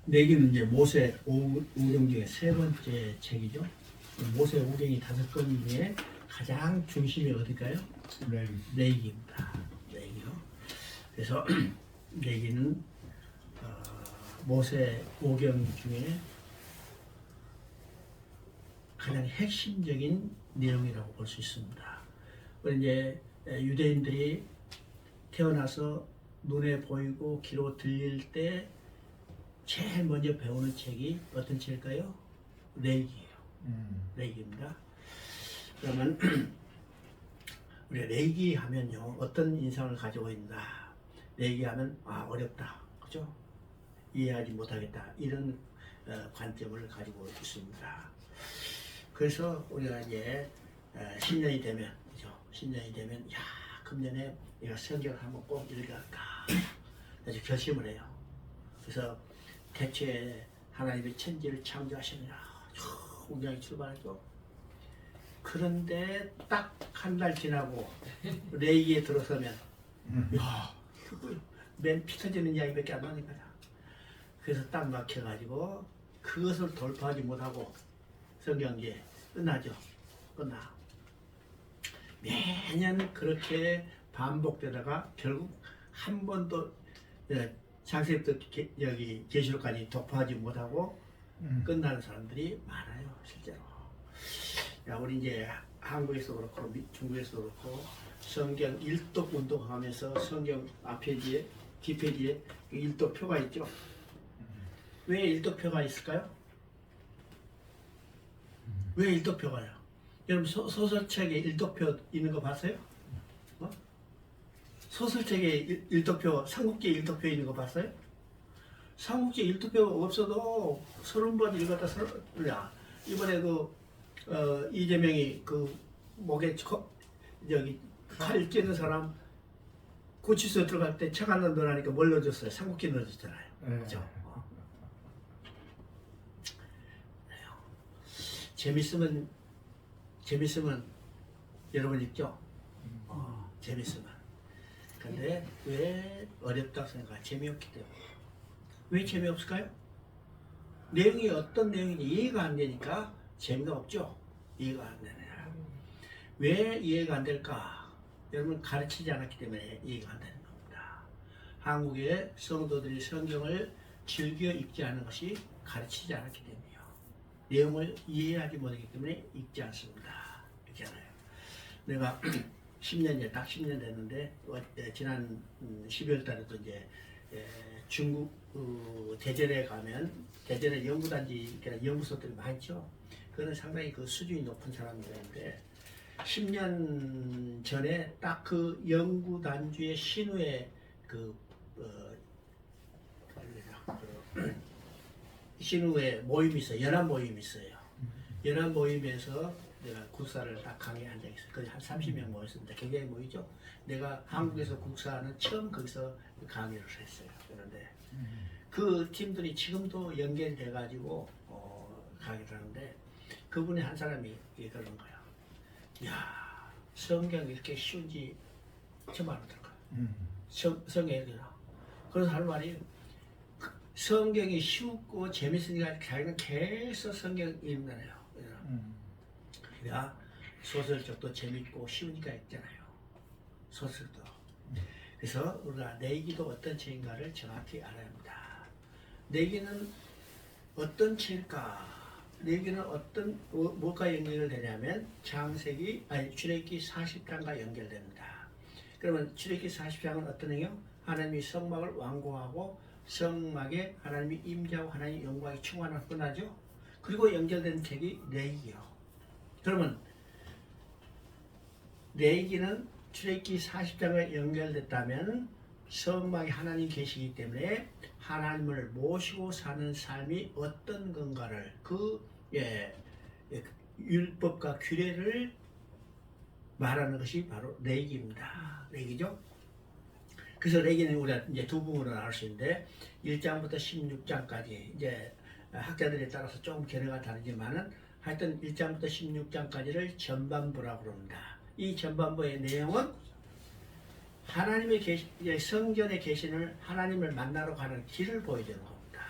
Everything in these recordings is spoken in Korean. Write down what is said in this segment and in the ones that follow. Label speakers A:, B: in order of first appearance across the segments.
A: 내기는 이제 모세 오경 중에 세 번째 책이죠. 모세 오경이 5권 중에 가장 중심이 어딜까요? 레이기입니다. 레이기요. 그래서 레이기는 모세 오경 중에 가장 핵심적인 내용이라고 볼 수 있습니다. 우리 이제 유대인들이 태어나서 눈에 보이고 귀로 들릴 때 제일 먼저 배우는 책이 어떤 책일까요? 레이기예요. 레이기입니다. 그러면 우리가 레이기 하면요 어떤 인상을 가지고 있나? 레이기 하면 어렵다, 그죠? 이해하지 못하겠다 이런 관점을 가지고 있습니다. 그래서 우리가 이제 신년이 되면, 그죠? 신년이 되면 금년에 내가 성경을 한번 꼭 읽어갈까 아주 결심을 해요. 그래서 대체 하나님이 천지를 창조하시느라 굉장히 출발하죠. 그런데 딱 한 달 지나고 레이기에 들어서면 맨 피 터지는 이야기밖에 안 나는 거야. 그래서 딱 막혀가지고 그것을 돌파하지 못하고 성경제 끝나죠. 끝나. 매년 그렇게 반복되다가 결국 한 번도 창세부터 여기 계시록까지 독파하지 못하고 끝나는 사람들이 많아요, 실제로. 우리 이제 한국에서 그렇고 중국에서 그렇고 성경 일독 운동하면서 성경 앞페이지에 뒷페이지에 일독표가 있죠. 왜 일독표가 있을까요? 왜 일독표가요? 여러분 소설책에 일독표 있는 거 봤어요? 소설책에 일독표, 삼국지 일독표 있는 거 봤어요? 삼국지 일독표가 없어도 30번 읽었다 이번에 이재명이 목에 여기 칼 찌는 사람 구치소에 들어갈 때 책 안 넣으라니까 뭘 넣어줬어요? 삼국지 넣어줬잖아요. 그죠? 재밌으면 여러분 읽죠? 재밌으면. 근데 왜 어렵다고 생각해요? 재미없기 때문에. 왜 재미없을까요? 내용이 어떤 내용인지 이해가 안 되니까 재미가 없죠? 이해가 안 되네요. 왜 이해가 안 될까? 여러분 가르치지 않았기 때문에 이해가 안 되는 겁니다. 한국의 성도들이 성경을 즐겨 읽지 않은 것이 가르치지 않았기 때문이에요. 내용을 이해하지 못하기 때문에 읽지 않습니다. 읽잖아요. 내가 10년째 딱 10년 됐는데 지난 12월 달에도 이제 중국 대전에 가면 대전에 연구단지 연구소들이 많죠. 그거는 상당히 그 수준이 높은 사람들인데 10년 전에 딱 그 연구단지의 신우의 신우의 모임이 있어요. 연합 모임이 있어요. 연합 모임에서 내가 국사를 딱 강의한 적이 있어요. 거의 한 30명 모였습니다. 굉장히 모이죠. 내가 한국에서 국사는 처음 거기서 강의를 했어요. 그런데 그 팀들이 지금도 연결돼 가지고 강의를 하는데 그분이 한 사람이 그러는 거야. 야, 성경 이렇게 쉬운지 처음 알았던 거야. 성경이 이렇게 나. 그래서 할 말이 성경이 쉽고 재밌으니까 자기는 계속 성경 읽는다네요. 그래야 소설적도 재밌고 쉬우니까 읽잖아요. 소설도. 그래서 우리가 내기도 어떤 책인가를 정확히 알아야 합니다. 내기는 어떤 책일까? 내기는 뭘까 연결되냐면 출애굽기 40장과 연결됩니다. 그러면 출애굽기 40장은 어떤 내용? 하나님이 성막을 완공하고 성막에 하나님이 임재하고 하나님의 영광이 충만하고 끝나죠. 그리고 연결된 책이 레위기요. 그러면 레위기는 출애굽기 40장에 연결됐다면 성막에 하나님 계시기 때문에 하나님을 모시고 사는 삶이 어떤 건가를 율법과 규례를 말하는 것이 바로 레위기입니다. 레위기죠. 그래서 레위기는 우리가 이제 두 부분으로 나눌 수 있는데 1장부터 16장까지 이제 학자들에 따라서 조금 견해가 다르지만은 하여튼 1장부터 16장까지를 전반부라고 그럽니다. 이 전반부의 내용은 하나님의 성전에 계시는 하나님을 만나러 가는 길을 보여주는 겁니다.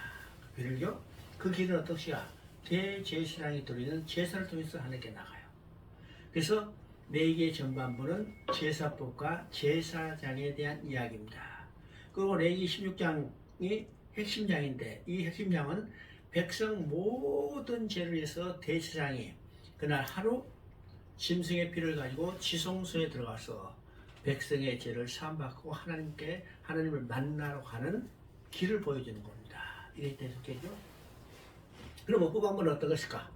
A: 비를요. 그 길은 어떻시야? 대제사장이 드리는 제사를 통해서 하나님께 나가요. 그래서 네 개의 전반부는 제사법과 제사장에 대한 이야기입니다. 그리고 레위기 16장이 핵심장인데 이 핵심장은 백성 모든 죄를 위해서 대제사장이 그날 하루 짐승의 피를 가지고 지성소에 들어가서 백성의 죄를 사함받고 하나님을 만나러 가는 길을 보여주는 겁니다. 이게 계속되죠. 그러면 후반부는 어떤 것일까?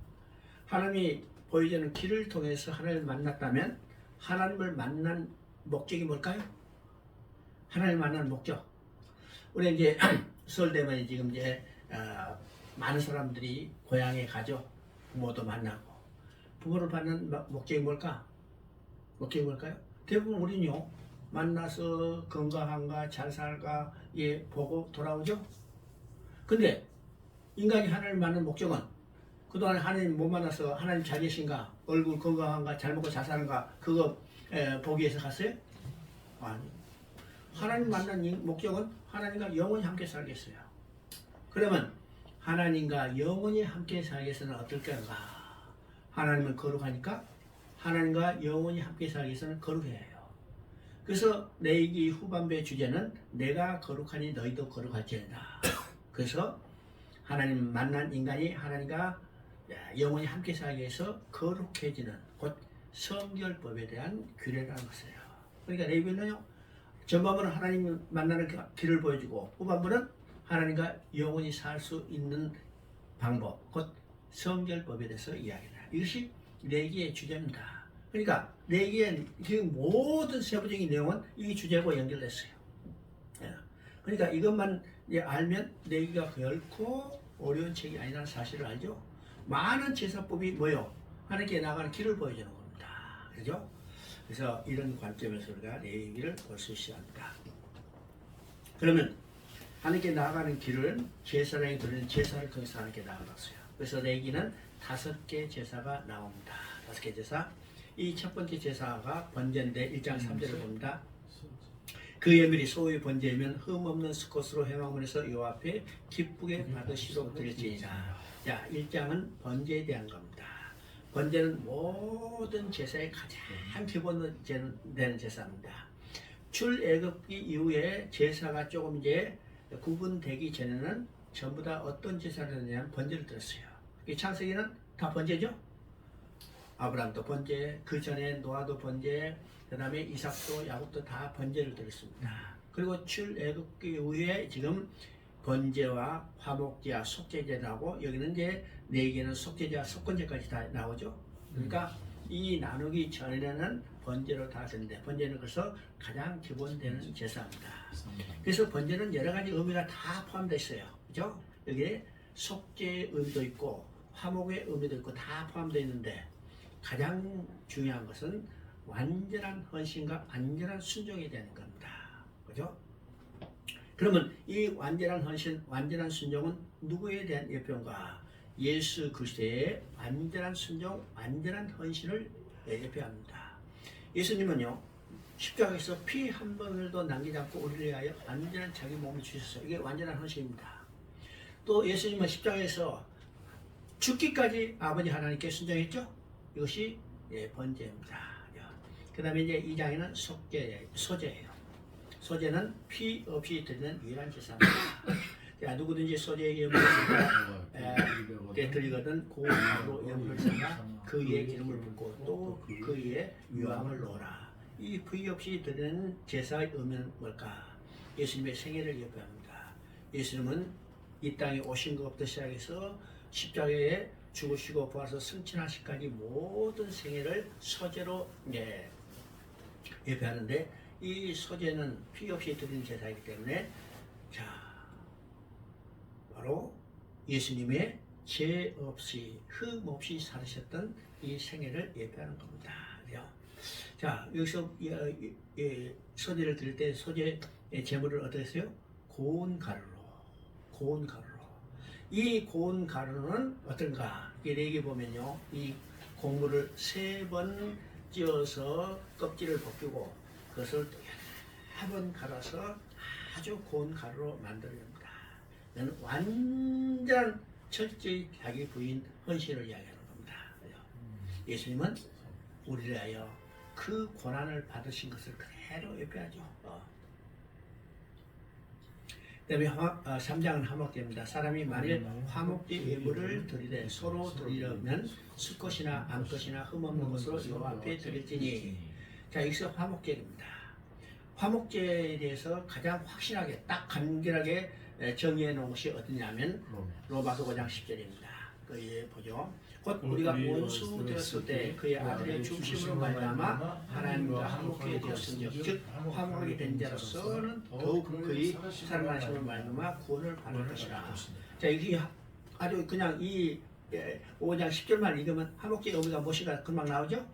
A: 하나님이 보여주는 길을 통해서 하나님을 만났다면 하나님을 만난 목적이 뭘까요? 하나님을 만난 목적. 우리 이제 서울대만이 지금 이제 많은 사람들이 고향에 가죠. 부모도 만나고. 부모를 받는 목적이 뭘까? 목적이 뭘까요? 대부분 우리는요, 만나서 건강한가, 잘 살까, 예, 보고 돌아오죠? 근데 인간이 하나님을 만난 목적은 그동안 하나님 못 만나서 하나님 잘 계신가, 얼굴 건강한가, 잘 먹고 잘 사는가, 그거 보기 위해서 갔어요? 아니. 하나님 만난 목적은 하나님과 영원히 함께 살겠어요. 그러면 하나님과 영원히 함께 살기 위해서는 어떨까? 하나님은 거룩하니까 하나님과 영원히 함께 살기 위해서는 거룩해야 해요. 그래서 레위기 후반부의 주제는 내가 거룩하니 너희도 거룩할지어다. 그래서 하나님 만난 인간이 하나님과 영원히 함께 살기 위해서 거룩해지는 곧 성결법에 대한 규례라는 것이에요. 그러니까 레위기는요, 전반부는 하나님 만나는 길을 보여주고 후반부는 하나님과 영원히 살 수 있는 방법, 곧 성결법에 대해서 이야기합니다. 이것이 레위기의 주제입니다. 그러니까 레위기의 모든 세부적인 내용은 이 주제와 연결됐어요. 그러니까 이것만 알면 레위기가 결코 어려운 책이 아니라는 사실을 알죠. 많은 제사법이 뭐요? 하나님께 나가는 길을 보여주는 겁니다. 그죠? 그래서 이런 관점에서 우리가 레위기를 볼 수 있어야 합니다. 그러면 하나님께 나아가는 길을 제사장이 드리는 제사를 통해서 하나님께 나아갔어요. 그래서 레위기는 5개 제사가 나옵니다. 5개 제사. 이 첫 번째 제사가 번제인데 1장 3절을 봅니다. 그 예물이 소의 번제이면 흠없는 수컷으로 회막문에서 여호와 앞에 기쁘게 받으시도록 드릴지니라. 자, 1장은 번제에 대한 겁니다. 번제는 모든 제사의 가장 기본되는 제사입니다. 출애굽기 이후에 제사가 조금 이제 구분되기 전에는 전부 다 어떤 제사를 했냐면 번제를 드렸어요. 창세기는 다 번제죠. 아브라함도 번제, 그 전에 노아도 번제, 그 다음에 이삭도 야곱도 다 번제를 드렸습니다. 그리고 출애굽기 이후에 지금 번제와 화목제와 속죄제라고 여기는 이제 네 개는 속죄제와 속건제까지 다 나오죠. 그러니까 이 나누기 전에는 번제로 다 되는데 번제는 그래서 가장 기본되는 제사입니다. 그래서 번제는 여러 가지 의미가 다 포함되어 있어요. 그죠? 여기에 속죄의 의미도 있고 화목의 의미도 있고 다 포함되어 있는데 가장 중요한 것은 완전한 헌신과 완전한 순종에 대한 겁니다. 그죠? 그러면 이 완전한 헌신, 완전한 순종은 누구에 대한 예표인가? 예수 그리스도의 완전한 순종, 완전한 헌신을 예표합니다. 예수님은요, 십자가에서 피 한 번을도 남기지 않고 우리를 위하여 완전한 자기 몸을 주셨어요. 이게 완전한 헌신입니다. 또 예수님은 십자가에서 죽기까지 아버지 하나님께 순종했죠? 이것이 번제입니다. 그 다음에 이제 2장에는 소제예요. 소제는 피 없이 드리는 유일한 제사입니다. 자, 누구든지 소제에게 예물을 드리거든 그 안으로 예물을 삼아 그 위에 기름을 붓고 또 그 위에 유황을 넣어라. 이 피 없이 드리는 제사의 의미는 뭘까? 예수님의 생애를 예표합니다. 예수님은 이 땅에 오신 것부터 시작해서 십자가에 죽으시고 부활해서 승천하시기까지 모든 생애를 소제로 예표하는데 이 소제는 피 없이 드리는 제사이기 때문에 자 바로 예수님의 죄 없이 흠 없이 살으셨던 이 생애를 예표하는 겁니다. 자 여기서 소제를 드릴 때 소제 제물을 어떻게 했어요? 고운 가루로 이 고운 가루는 어떤가? 레위기 보면요, 이 곡물을 3번 찧어서 껍질을 벗기고 그것을 또 여러 번 갈아서 아주 고운 가루로 만들어냅니다. 이건 완전 철저히 자기 부인 헌신을 이야기하는 겁니다. 예수님은 우리를 위하여 그 고난을 받으신 것을 그대로 예표하죠. 그 다음에 3장은 화목제입니다. 사람이 만일 화목제 예물을 드리되 서로 드리려면 수컷이나 암컷이나 흠없는 것으로 여호와 앞에 드릴지니. 자, 여기서 화목제입니다. 화목제에 대해서 가장 확실하게 딱 간결하게 정의해 놓은 것이 어디냐면 로마서 5장 10절입니다. 거기에 보죠. 곧 우리가 원수 되었을 때 그의 아들의 죽으심으로 말미암아 하나님과 화목하게 되었은즉 즉 화목하게 된 자로서는 더욱 그의 살아나심으로 말미암아 구원을 받을 것이라. 자, 이게 아주 그냥 이 5장 10절만 읽으면 화목제의 의미가 무엇인가 금방 나오죠.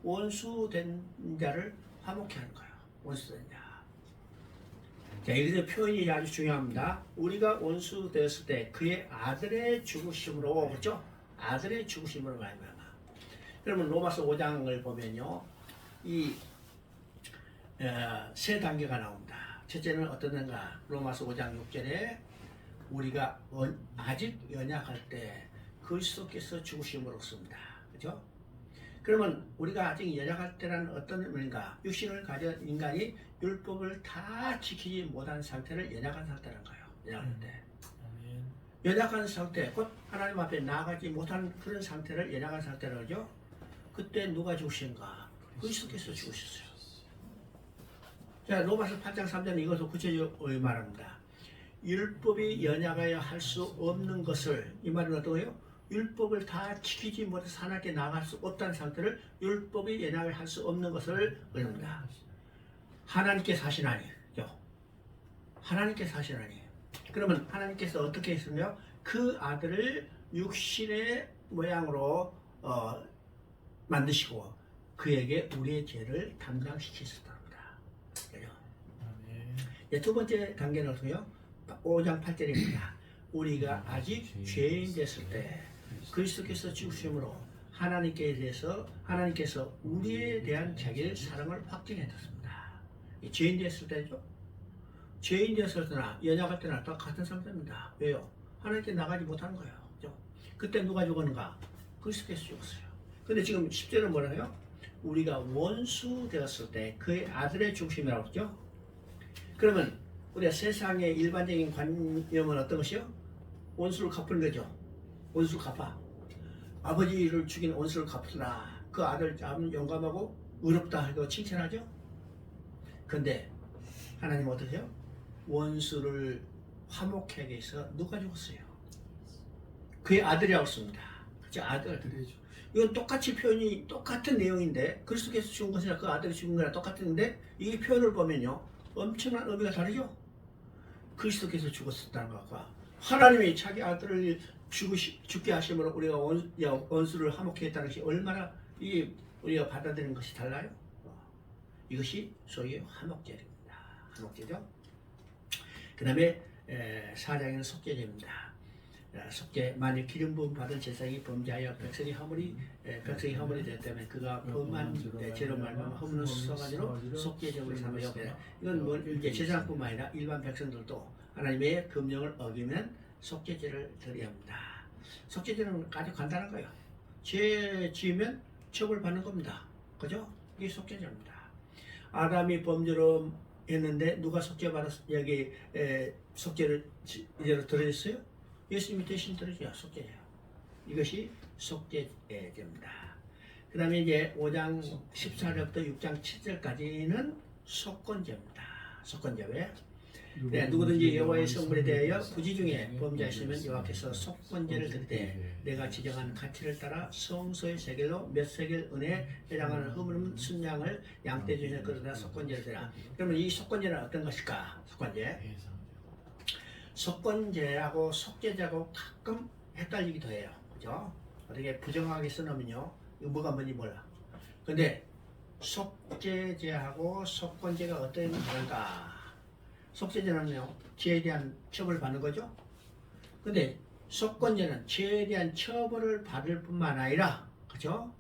A: 원수 된 자를 화목케 하는 거예요. 원수 된 자. 자, 여기서 표현이 아주 중요합니다. 우리가 원수 되었을 때 그의 아들의 죽으심으로, 그렇죠? 아들의 죽으심으로 말미암아. 그러면 로마서 5장을 보면요, 이 세 단계가 나옵니다. 첫째는 어떤 데인가? 로마서 5장 6절에 우리가 아직 연약할 때 그리스도께서 죽으심으로 씁니다. 그렇죠? 그러면 우리가 아직 연약할 때란 어떤 의미인가? 육신을 가진 인간이 율법을 다 지키지 못한 상태를 연약한 상태라는 거예요. 연약할 때. 연약한 상태, 곧 하나님 앞에 나아가지 못한 그런 상태를 연약한 상태라고 하죠. 그때 누가 죽으신가? 그리스도께서 죽으셨어요. 자, 로마서 8장 3절 이것을 구체적으로 말합니다. 율법이 연약하여 할 수 없는 것을, 이 말은 어떤 거예요? 율법을 다 지키지 못해서 하나님께 나아갈 수 없다는 상태를 율법이 연약하여 할 수 없는 것을 의미합니다. 하나님께 사시나니, 하나님께 사시나니. 그러면 하나님께서 어떻게 했으며 그 아들을 육신의 모양으로 만드시고 그에게 우리의 죄를 담당시키셨답니다. 두 번째 단계는 어떻게요? 5장 8절입니다. 우리가 아직 죄인 됐을 때 그리스도께서 죽으심으로 하나님께서 우리에 대한 자기의 사랑을 확증해줬습니다. 죄인 됐을 때죠. 죄인 되었을 때나 연약할 때나 똑같은 상태입니다. 왜요? 하나님께 나가지 못하는 거예요. 그죠? 그때 누가 죽었는가? 그리스도께서 죽었어요. 근데 지금 10절은 뭐라고요? 우리가 원수 되었을 때 그의 아들의 죽으심이라고 했죠? 그러면 우리가 세상의 일반적인 관념은 어떤 것이요? 원수를 갚는 거죠. 원수를 갚아. 아버지를 죽인 원수를 갚으라. 그 아들 참 용감하고 의롭다 하고 칭찬하죠? 근데 하나님 어떻게 해요? 원수를 화목하게 해서 누가 죽었어요? 그의 아들이라고 씁니다. 그죠? 아들. 이건 똑같이 표현이 똑같은 내용인데 그리스도께서 죽은 것이나 그 아들이 죽은 거랑 똑같은데 이 표현을 보면요 엄청난 의미가 다르죠? 그리스도께서 죽었었다는 것과 하나님이 자기 아들을 죽게 하심으로 우리가 원수를 화목케 했다는 것이 얼마나 우리가 받아들이는 것이 달라요? 이것이 소위 화목제입니다. 화목제죠? 그 다음에 4장에는 속죄제입니다. 속죄, 만일 기름 부음 받은 제사장이 범죄하여 백성이 허물이 되었다면 그가 범한 죄로 말미암아 허물은 수서가지로 속죄제물을 삼아요. 이건 뭐 이제 제사장뿐만 아니라 일반 백성들도 하나님의 금령을 어기면 속죄제를 드려야 합니다. 속죄제는 아주 간단한 거예요. 죄 지으면 처벌받는 겁니다. 그죠? 이게 속죄제입니다. 아담이 범죄로 했는데 누가 속죄를 이제로 들어줬어요? 예수님이 대신 들어줘요. 속죄예요. 이것이 속죄제입니다. 그 다음에 이제 5장 14절부터 6장 7절까지는 속건제입니다. 속건제 왜? 누구든지 여호와의 성물에 대하여 부지 중에 범죄하시면 여호와께서 속건제를 드리되 내가 지정한 가치를 따라 성소의 세겔로 몇 세겔 은에 해당하는 허물은 순양을 양떼 중에 끌어다 속건제를 드리라. 그러면 이 속건제는 어떤 것일까? 속건제하고 속죄제하고 가끔 헷갈리기도 해요. 그죠? 어떻게 부정하게 써놓으면요 이거 뭐가 뭔지 몰라. 근데 속죄제하고 속건제가 어떤 다른가? 속죄제는요 죄에 대한 처벌을 받는 거죠. 근데 속건제는 죄에 대한 처벌을 받을 뿐만 아니라, 그죠?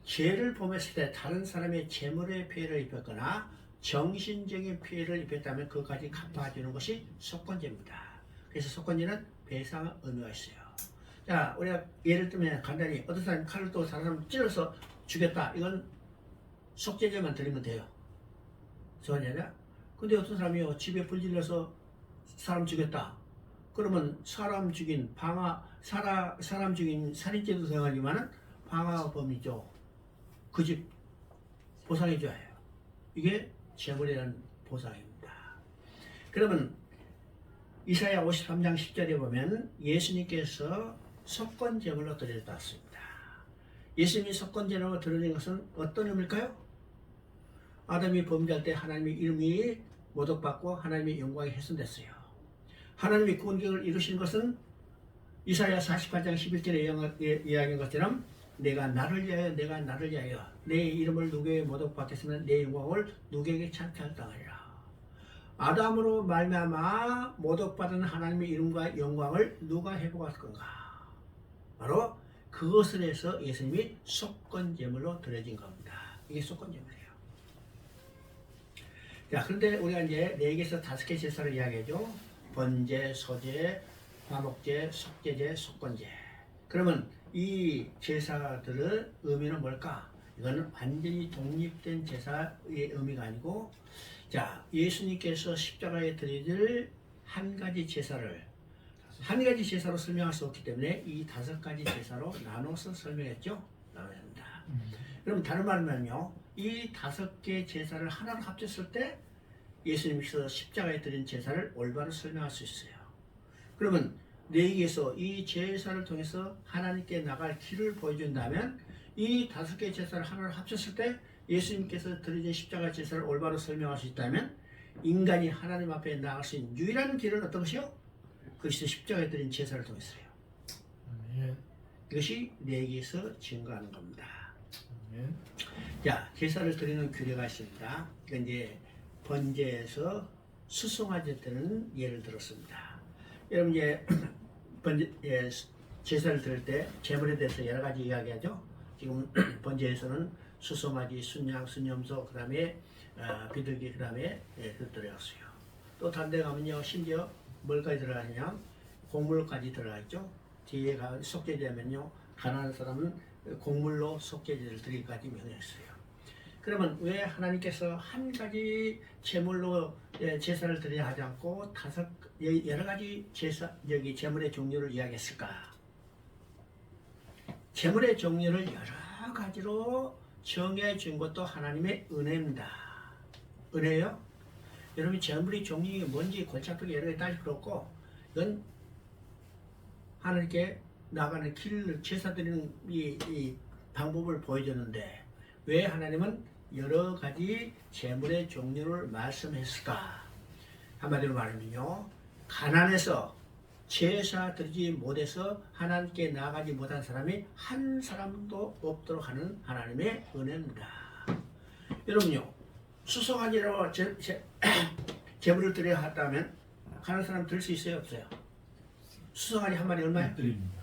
A: 죄를 범했을 때 다른 사람의 재물에 피해를 입혔거나 정신적인 피해를 입혔다면 그것까지 갚아주는 것이 속건제입니다. 그래서 속건제는 배상 의미가 있어요. 자, 우리가 예를 들면 간단히 어떤 사람이 칼을 또 다른 사람 찔러서 죽였다. 이건 속죄제만 드리면 돼요. 속죄제냐? 근데 어떤 사람이요 집에 불 질러서 사람 죽였다. 그러면 사람 죽인 사람 죽인 살인죄도 생각하지만은 방화범이죠. 그 집 보상해줘야 해요. 이게 재물이라는 보상입니다. 그러면 이사야 53장 10절에 보면 예수님께서 속건제물로 드렸다 했습니다. 예수님이 속건제물로 드리는 것은 어떤 의미일까요? 아담이 범죄할 때 하나님의 이름이 모독받고 하나님의 영광이 훼손됐어요. 하나님의 구원을 이루신 것은 이사야 48장 11절에 이야기한 것처럼 내가 나를 위하여 내 이름을 누구에게 모독받겠으면 내 영광을 누구에게 찬탈당하리라. 아담으로 말미암아 모독받은 하나님의 이름과 영광을 누가 회복할 건가? 바로 그것을 해서 예수님이 속건제물로 드려진 겁니다. 이게 속건제물이에요. 자, 그런데 우리가 이제 4개에서 5개 제사를 이야기하죠. 번제, 소제, 화목제, 속죄제, 속건제. 그러면 이 제사들의 의미는 뭘까? 이거는 완전히 독립된 제사의 의미가 아니고, 자, 예수님께서 십자가에 드릴 한 가지 제사로 설명할 수 없기 때문에 이 5가지 제사로 나눠서 설명했죠. 나눠야 합니다. 그럼 다른 말로 하면요, 이 5개 제사를 하나로 합쳤을 때 예수님께서 십자가에 드린 제사를 올바로 설명할 수 있어요. 그러면 너희에게서 이 제사를 통해서 하나님께 나갈 길을 보여준다면 이 5개 제사를 하나로 합쳤을 때 예수님께서 드리신 십자가 제사를 올바로 설명할 수 있다면 인간이 하나님 앞에 나갈 수 있는 유일한 길은 어떤 것이요? 그리스도 십자가에 드린 제사를 통해서요. 이것이 내게서 증거하는 겁니다. 자, 제사를 드리는 규례가 있습니다. 그러니까 이제 번제에서 수송아지 때는 예를 들었습니다. 여러분 이제 제사를 드릴 때 제물에 대해서 여러 가지 이야기하죠. 지금 번제에서는 수송아지, 순양, 순염소, 그 다음에 비둘기, 그 다음에 들어갔어요. 또 다른 데 가면요, 심지어 뭘까지 들어가느냐, 곡물까지 들어가 있죠. 뒤에 속죄되면요, 가난한 사람은 곡물로 속죄제를 드리기까지 명령했어요. 그러면 왜 하나님께서 한 가지 제물로 제사를 드려야 하지 않고 여러 가지 제물의 종류를 이야기했을까? 제물의 종류를 여러 가지로 정해준 것도 하나님의 은혜입니다. 은혜요? 여러분 제물의 종류가 뭔지 골치 아프게 여러 개 따질 필요 없고, 이건 하나님께 나가는 길을 제사 드리는 이 방법을 보여줬는데 왜 하나님은 여러 가지 제물의 종류를 말씀했을까? 한마디로 말하면요, 가난해서 제사 드리지 못해서 하나님께 나아가지 못한 사람이 한 사람도 없도록 하는 하나님의 은혜입니다. 여러분요, 수송아지로 제물을 드려야 한다면 가난한 사람 들 수 있어요, 없어요? 수송아지 한 마리 얼마예요?
B: 드립니다.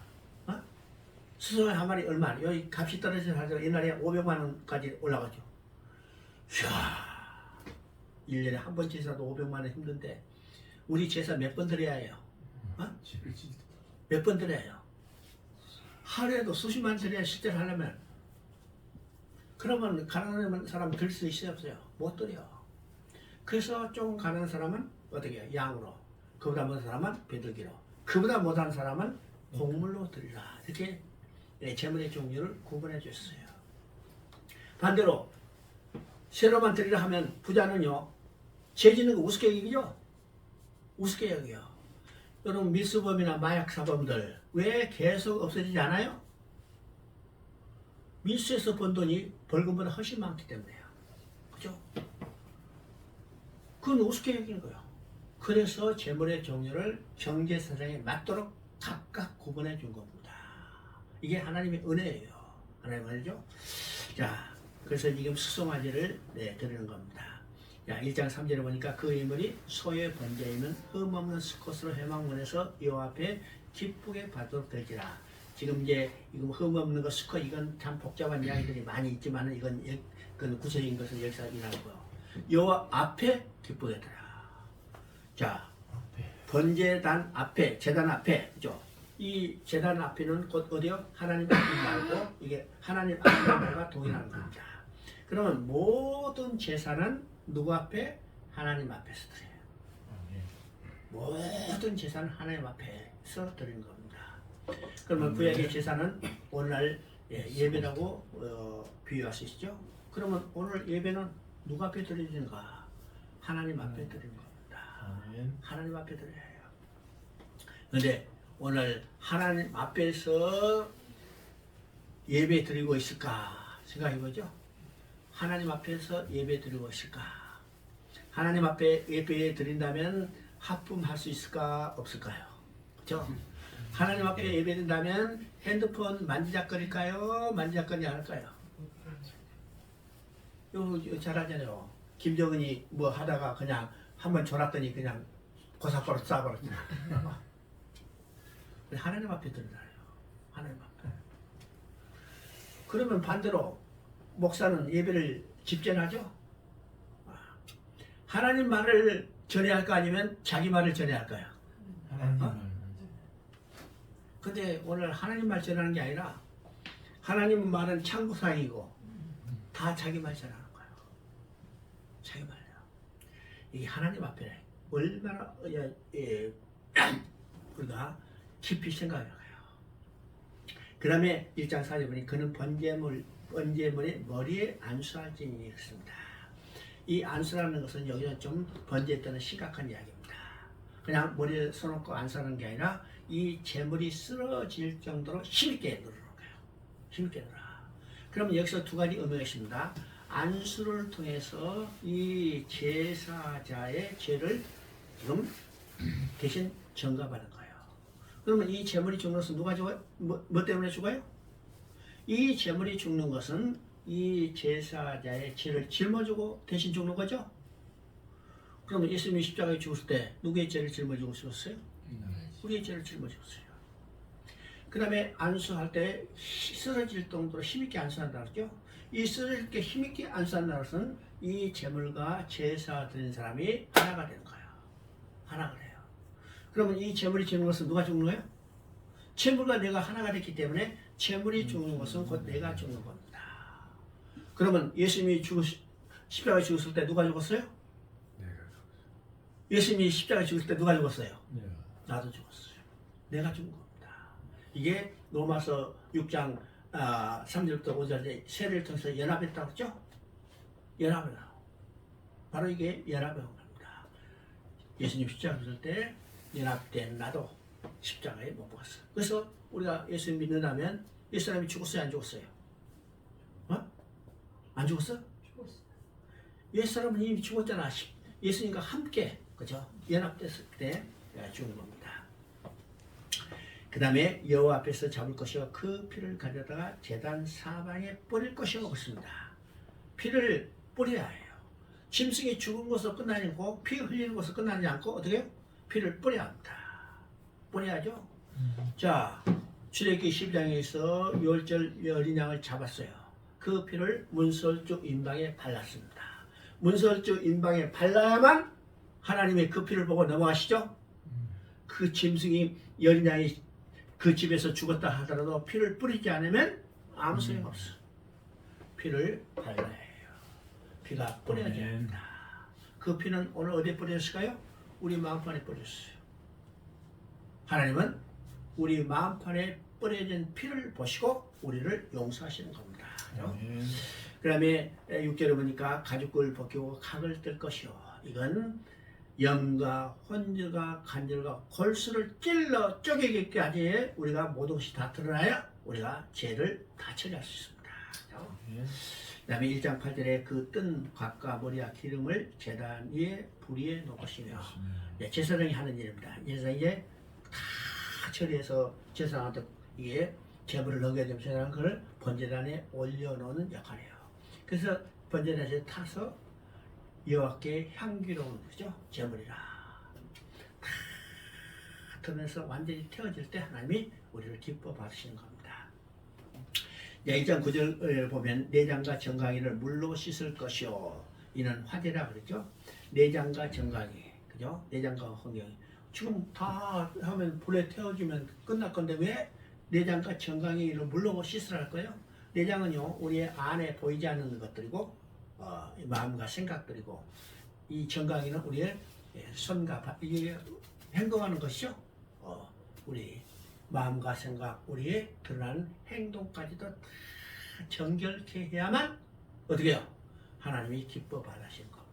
A: 수송아지 한 마리 얼마? 여기 값이 떨어져서 하죠. 옛날에 500만 원까지 올라가죠. 이야, 1년에 한 번 제사도 500만 원 힘든데 우리 제사 몇 번 드려야 해요? 몇 번 드려야 해요? 하루에도 수십만 원 드려야 실제로 하려면. 그러면 가난한 사람 들 수 있어요, 없어요? 못 드려. 그래서 좀 가난한 사람은 어떻게 해요? 양으로. 그보다 못한 사람은 비둘기로. 그보다 못한 사람은 곡물로 드리라. 이렇게 제물의 종류를 구분해 줬어요. 반대로 세로만 드리라 하면 부자는요, 죄 짓는 거 우습게 여기죠? 우습게 여기요. 여러분 밀수범이나 마약 사범들 왜 계속 없어지지 않아요? 밀수에서 번 돈이 벌금보다 훨씬 많기 때문에요. 그죠? 그건 우습게 여기는 거예요. 그래서 제물의 종류를 경제사상에 맞도록 각각 구분해 준 겁니다. 이게 하나님의 은혜예요. 하나님의 은혜죠. 자, 그래서 지금 수송아지를 드리는 겁니다. 자, 1장 3절에 보니까 그 인물이 소의 번제에는 흠없는 수컷으로 회막문에서 여호와 앞에 기쁘게 받도록 될지라. 지금 이제 이거 흠없는 거 수컷, 이건 참 복잡한 이야기들이 많이 있지만 이건 구체적인 것은 여기서 일어나고요. 여호와 앞에 기쁘게 드라. 자, 번제단 앞에, 제단 앞에, 그죠? 이 제단 앞에는 곧 어디요? 하나님 앞에 말고 이게 하나님 앞에 말과 동일한 겁니다. 그러면 모든 제사는 누구 앞에? 하나님 앞에서 드려요. 모든 제사는 하나님 앞에서 드리는 겁니다. 그러면 구약의 제사는 오늘날 예배라고 비유할 수 있죠. 그러면 오늘 예배는 누구 앞에 드리는가? 하나님 앞에 드리는 겁니다. 하나님 앞에 드려요. 그런데 오늘 하나님 앞에서 예배 드리고 있을까 생각해보죠. 하나님 앞에서 예배 드리고 있을까? 하나님 앞에 예배 드린다면 하품할 수 있을까 없을까요? 그렇죠? 하나님 앞에 예배 드린다면 핸드폰 만지작거릴까요? 만지작거리지 않을까요? 이거 잘하잖아요. 김정은이 뭐 하다가 그냥 한번 졸았더니 그냥 고사바로 쏴버렸잖아. 하나님 앞에 드리나요? 하나님 앞에. 그러면 반대로 목사는 예배를 집전하죠? 하나님 말을 전해야 할까 아니면 자기 말을 전해야 할까요?
B: 하나님 말.
A: 근데 오늘 하나님 말 전하는 게 아니라 하나님 말은 창고상이고 다 자기 말 전하는 거예요. 자기 말이에요. 이게 하나님 앞에 얼마나 우리가 깊이 생각해요. 그 다음에 1장 4절 보니 그는 번제물의 머리에 안수할 지니 있습니다. 이 안수라는 것은 여기서 좀 번제에 따른 심각한 이야기입니다. 그냥 머리에 써놓고 안수하는 게 아니라 이 제물이 쓰러질 정도로 힘있게 누르는 거예요. 힘있게 누르라. 그럼 여기서 두 가지 의미가 있습니다. 안수를 통해서 이 제사자의 죄를 지금 대신 전가받는 거예요. 그러면 이 제물이 죽는 것은 누가 죽어요? 뭐 때문에 죽어요? 이 제물이 죽는 것은 이 제사자의 죄를 짊어지고 대신 죽는 거죠? 그러면 예수님이 십자가에 죽었을 때 누구의 죄를 짊어지고 죽었어요? 우리의 죄를 짊어지고 죽었어요. 그 다음에 안수할 때 쓰러질 정도로 힘있게 안수한다 그랬죠? 이 쓰러질 때 힘있게 안수한다는 것은 이 제물과 제사 드린 사람이 하나가 되는 거예요. 하나가 돼요. 그러면 이 제물이 죽는 것은 누가 죽는 거예요? 제물과 내가 하나가 됐기 때문에 제물이 죽는 것은 곧 내가 죽는 겁니다. 그러면 예수님이 십자가에 죽었을 때 누가 죽었어요? 예수님이 십자가에 죽었을 때 누가 죽었어요? 나도 죽었어요. 내가 죽은 겁니다. 이게 로마서 6장 3절부터 5절에 세례를 통해서 연합했다고 했죠? 연합을 하고 바로 이게 연합의 겁니다. 예수님 십자가 죽을 때 연합된 나도 십자가에 못 박았어. 그래서 우리가 예수님 믿는다면 예수님이 죽었어요? 안 죽었어요? 안 죽었어?
C: 죽었어.
A: 옛사람은 이미 죽었잖아. 예수님과 함께 그죠? 연합됐을 때 죽은 겁니다. 그 다음에 여호와 앞에서 잡을 것이요 그 피를 가져다가 제단 사방에 뿌릴 것이요 없습니다. 피를 뿌려야 해요. 짐승이 죽은 것으로 끝나지 않고 피 흘리는 것으로 끝나지 않고 어떻게 해요? 피를 뿌려야 합니다. 뿌려야죠. 자, 출애굽기 12장에서 열절 어린 양을 잡았어요. 그 피를 문설주 인방에 발랐습니다. 문설주 인방에 발라야만 하나님의 그 피를 보고 넘어가시죠. 그 짐승이 어린 양이 그 집에서 죽었다 하더라도 피를 뿌리지 않으면 아무 소용없어. 피를 발라야 해요. 피가 뿌려져야 합니다. 그 피는 오늘 어디에 뿌렸을까요? 우리 마음판에 뿌렸어요. 하나님은 우리 마음판에 뿌려진 피를 보시고 우리를 용서하시는 겁니다. 그 다음에 6절에 보니까 가죽을 벗기고 각을 뜰 것이요. 이건 염과 혼혈과 간절과 골수를 찔러 쪼개기까지 우리가 모든 것이 다 드러나야 우리가 죄를 다 처리할 수 있습니다. 그 다음에 1장 8절에 그 뜬 곽과 머리와 기름을 제단 위에 불 위에 놓으시며 제사장이 하는 일입니다. 제사장이 다 처리해서 제사장한테 이게 제물을 넣게 되면 제사장은 그걸 번제단에 올려놓는 역할이에요. 그래서 번제단에 타서 여호와께 향기로운 그죠? 제물이라 다 드러내서 완전히 태워질 때 하나님이 우리를 기뻐 받으시는 겁니다. 2장 9절 보면 내장과 정강이를 물로 씻을 것이요 이는 화제라 그랬죠. 내장과 정강이 그죠? 내장과 지금 다 하면 불에 태워주면 끝날 건데 왜 내장과 정강이를 물로 씻으라 할 거예요? 내장은요 우리의 안에 보이지 않는 것들이고 마음과 생각들이고 이 정강이는 우리의 손과 발 이게 행동하는 것이죠. 우리 마음과 생각 우리의 드러나는 행동까지도 다 정결케 해야만 어떻게 해요? 하나님이 기뻐 받으실 겁니다.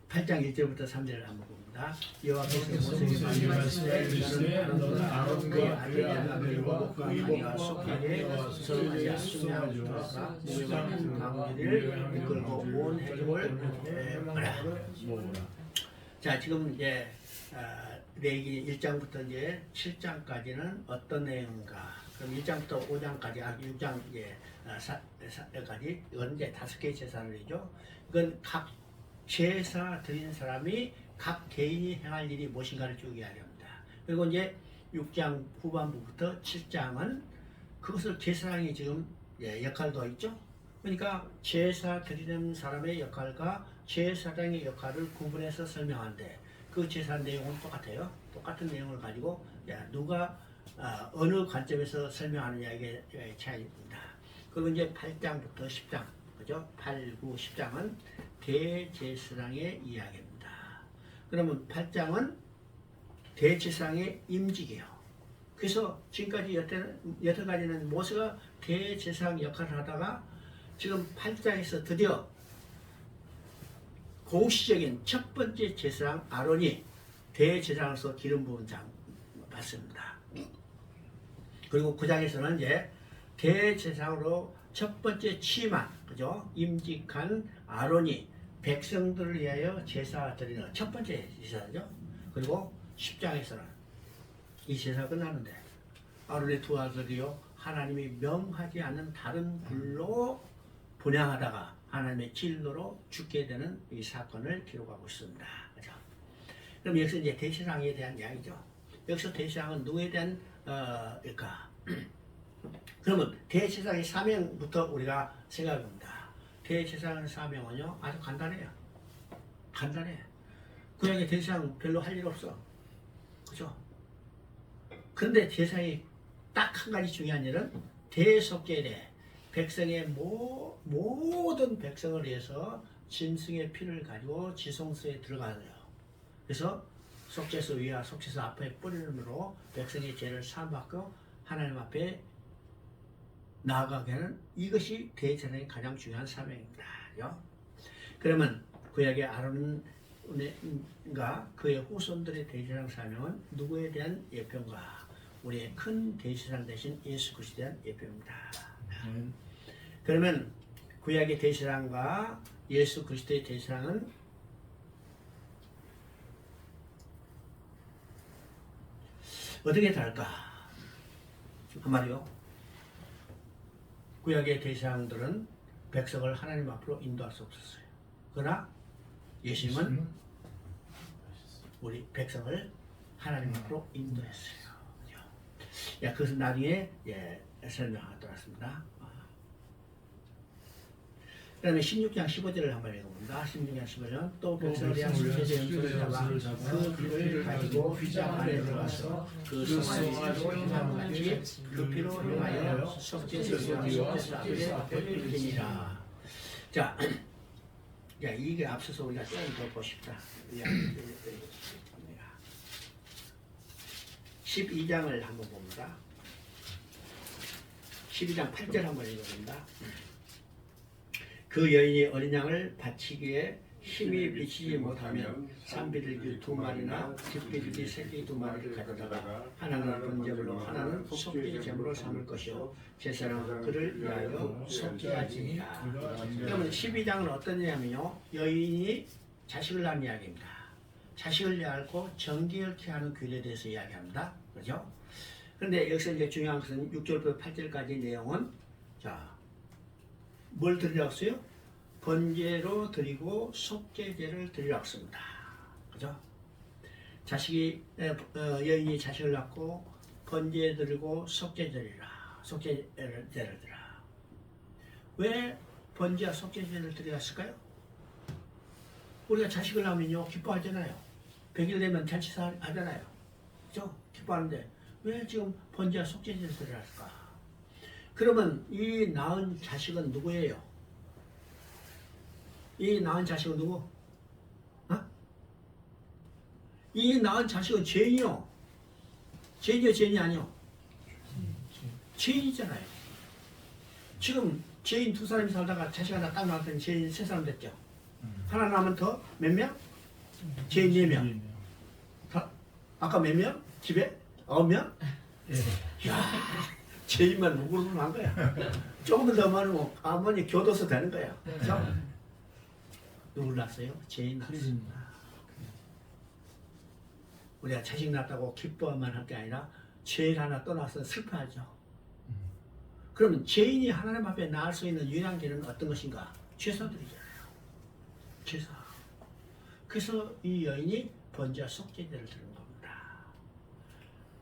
A: 8장 1절부터 3절을 한번 봅니다. 여호와께서 모세에게 말씀하시되 너는 아론과 그의 아들과 목과 가니와 속하게 서로마리아 순양주와 무교와 강물을 이끌고 온 해족을 모으라. 자 지금 이제 레위기 1장부터 이제 7장까지는 어떤 내용인가? 그럼 1장부터 5장까지 6장 이제 까지 이건 이제 5개의 제사를이죠. 이건 각 제사 드리는 사람이 각 개인이 행할 일이 무엇인가를 쭉 이야기합니다. 그리고 이제 6장 후반부부터 7장은 그것을 제사장이 지금 역할도 있죠. 그러니까 제사 드리는 사람의 역할과 제사장의 역할을 구분해서 설명하는데 그 제사 내용은 똑같아요. 똑같은 내용을 가지고 누가 어느 관점에서 설명하느냐 이게 차이입니다. 그리고 이제 8장부터 10장, 그죠? 8, 9, 10장은 대제사장의 이야기입니다. 그러면 8장은 대제사장의 임직이에요. 그래서 지금까지 여태까지는 모세가 대제사장 역할을 하다가 지금 8장에서 드디어 공식적인 첫 번째 제사장 아론이 대제사장으로서 기름 부은 장 받습니다. 그리고 9장에서는 이제 대제사장으로 첫 번째 취임한 그죠? 임직한 아론이 백성들을 위하여 제사 드리는 첫 번째 제사죠. 그리고 10장에서는 이 제사가 끝나는데 아론의 두 아들이요 하나님이 명하지 않는 다른 불로 분향하다가 하나님의 진노로 죽게 되는 이 사건을 기록하고 있습니다. 그렇죠? 그럼 여기서 이제 대제사장에 대한 이야기죠. 여기서 대제사장은 누구에 대한 일까? 그러면 대제사장의 사명부터 우리가 생각해 봅니다. 대제사장의 사명은요 아주 간단해요. 간단해. 구약의 대제사장 별로 할 일 없어. 그죠? 그런데 제사장이 딱 한 가지 중요한 일은 대속죄에 백성의 모든 백성을 위해서 짐승의 피를 가지고 지성소에 들어가요. 그래서 속죄소 위와 속죄소 앞에 뿌리므로 백성의 죄를 사함받고 하나님 앞에 나아가게 하는 이것이 대제사장의 가장 중요한 사명입니다. 그러면 구약의 아론과 그의 후손들의 대제사장 사명은 누구에 대한 예표인가? 우리의 큰 대제사장 대신 예수 그리스도에 대한 예표입니다. 그러면 구약의 대제사장과 예수 그리스도의 대제사장은 어떻게 다를까? 한마디로 구약의 대제사장들은 백성을 하나님 앞으로 인도할 수 없었어요. 그러나 예수님은 우리 백성을 하나님 앞으로 인도했어요. 그것은 나중에 설명하도록 하겠습니다. 그 다음에 16장 15절을 한번 읽어봅니다. 16장 15절 또 백성을 위한 수제자 염소를 잡아 그 피를 가지고 휘장 안에 들어가서 그 송아지로 행함과 같이 그 피로 행하여 속죄소와 속죄소 앞에 뿌리니라. 자, 이게 앞서서 우리가 좀 더 보십시다. 12장을 한번 봅니다. 12장 8절 한번 읽어봅니다. 그 여인이 어린 양을 바치기에 힘이 비치지 못하면 산비둘기 2마리나 집비둘기 새끼 2마리를 가져다가 하나는 번제물로 하나는 속죄제물로 삼을 것이요 제사장은 그를 위하여 속죄하지니라. 그러면 12장은 어떤 이야기냐면요 여인이 자식을 낳은 이야기입니다. 자식을 낳고 정결케 하는 규례에 대해서 이야기합니다. 그렇죠? 그런데 여기서 이제 중요한 것은 6절부터 8절까지 내용은 뭘 드리라고 했어요? 번제로 드리고 속죄제를 드리라고 했습니다. 그죠? 여인이 자식을 낳고 번제 드리고 속죄제를 드리라. 왜 번제와 속죄제를 드리라 했을까요? 우리가 자식을 낳으면요 기뻐하잖아요. 100일 되면 잔치사 하잖아요. 그죠? 기뻐하는데 왜 지금 번제와 속죄제사를 할까? 그러면 이 낳은 자식은 누구예요? 이 낳은 자식은 누구? 어? 이 낳은 자식은 죄인이요. 죄인이요, 죄인이 아니요. 죄인이잖아요. 지금 죄인 2사람이 살다가 자식 하나 딱 낳았더니 죄인 3사람 됐죠. 하나 낳으면 더 몇 명? 죄인 4명. 아까 몇 명? 집에? 9명? 이야, 죄인만 누구로만 한 거야. 조금만 더 많으면 아버님 교도소 되는 거야. 그죠? 누굴 낳았어요? 죄인 낳았습니다. 우리가 자식 낳았다고 기뻐만 할 게 아니라 죄인 하나 떠나서 슬퍼하죠. 그러면 죄인이 하나님 앞에 나을 수 있는 유일한 길은 어떤 것인가? 죄사들이잖아요. 죄사. 그래서 이 여인이 번제와 속죄제를 드리는 겁니다.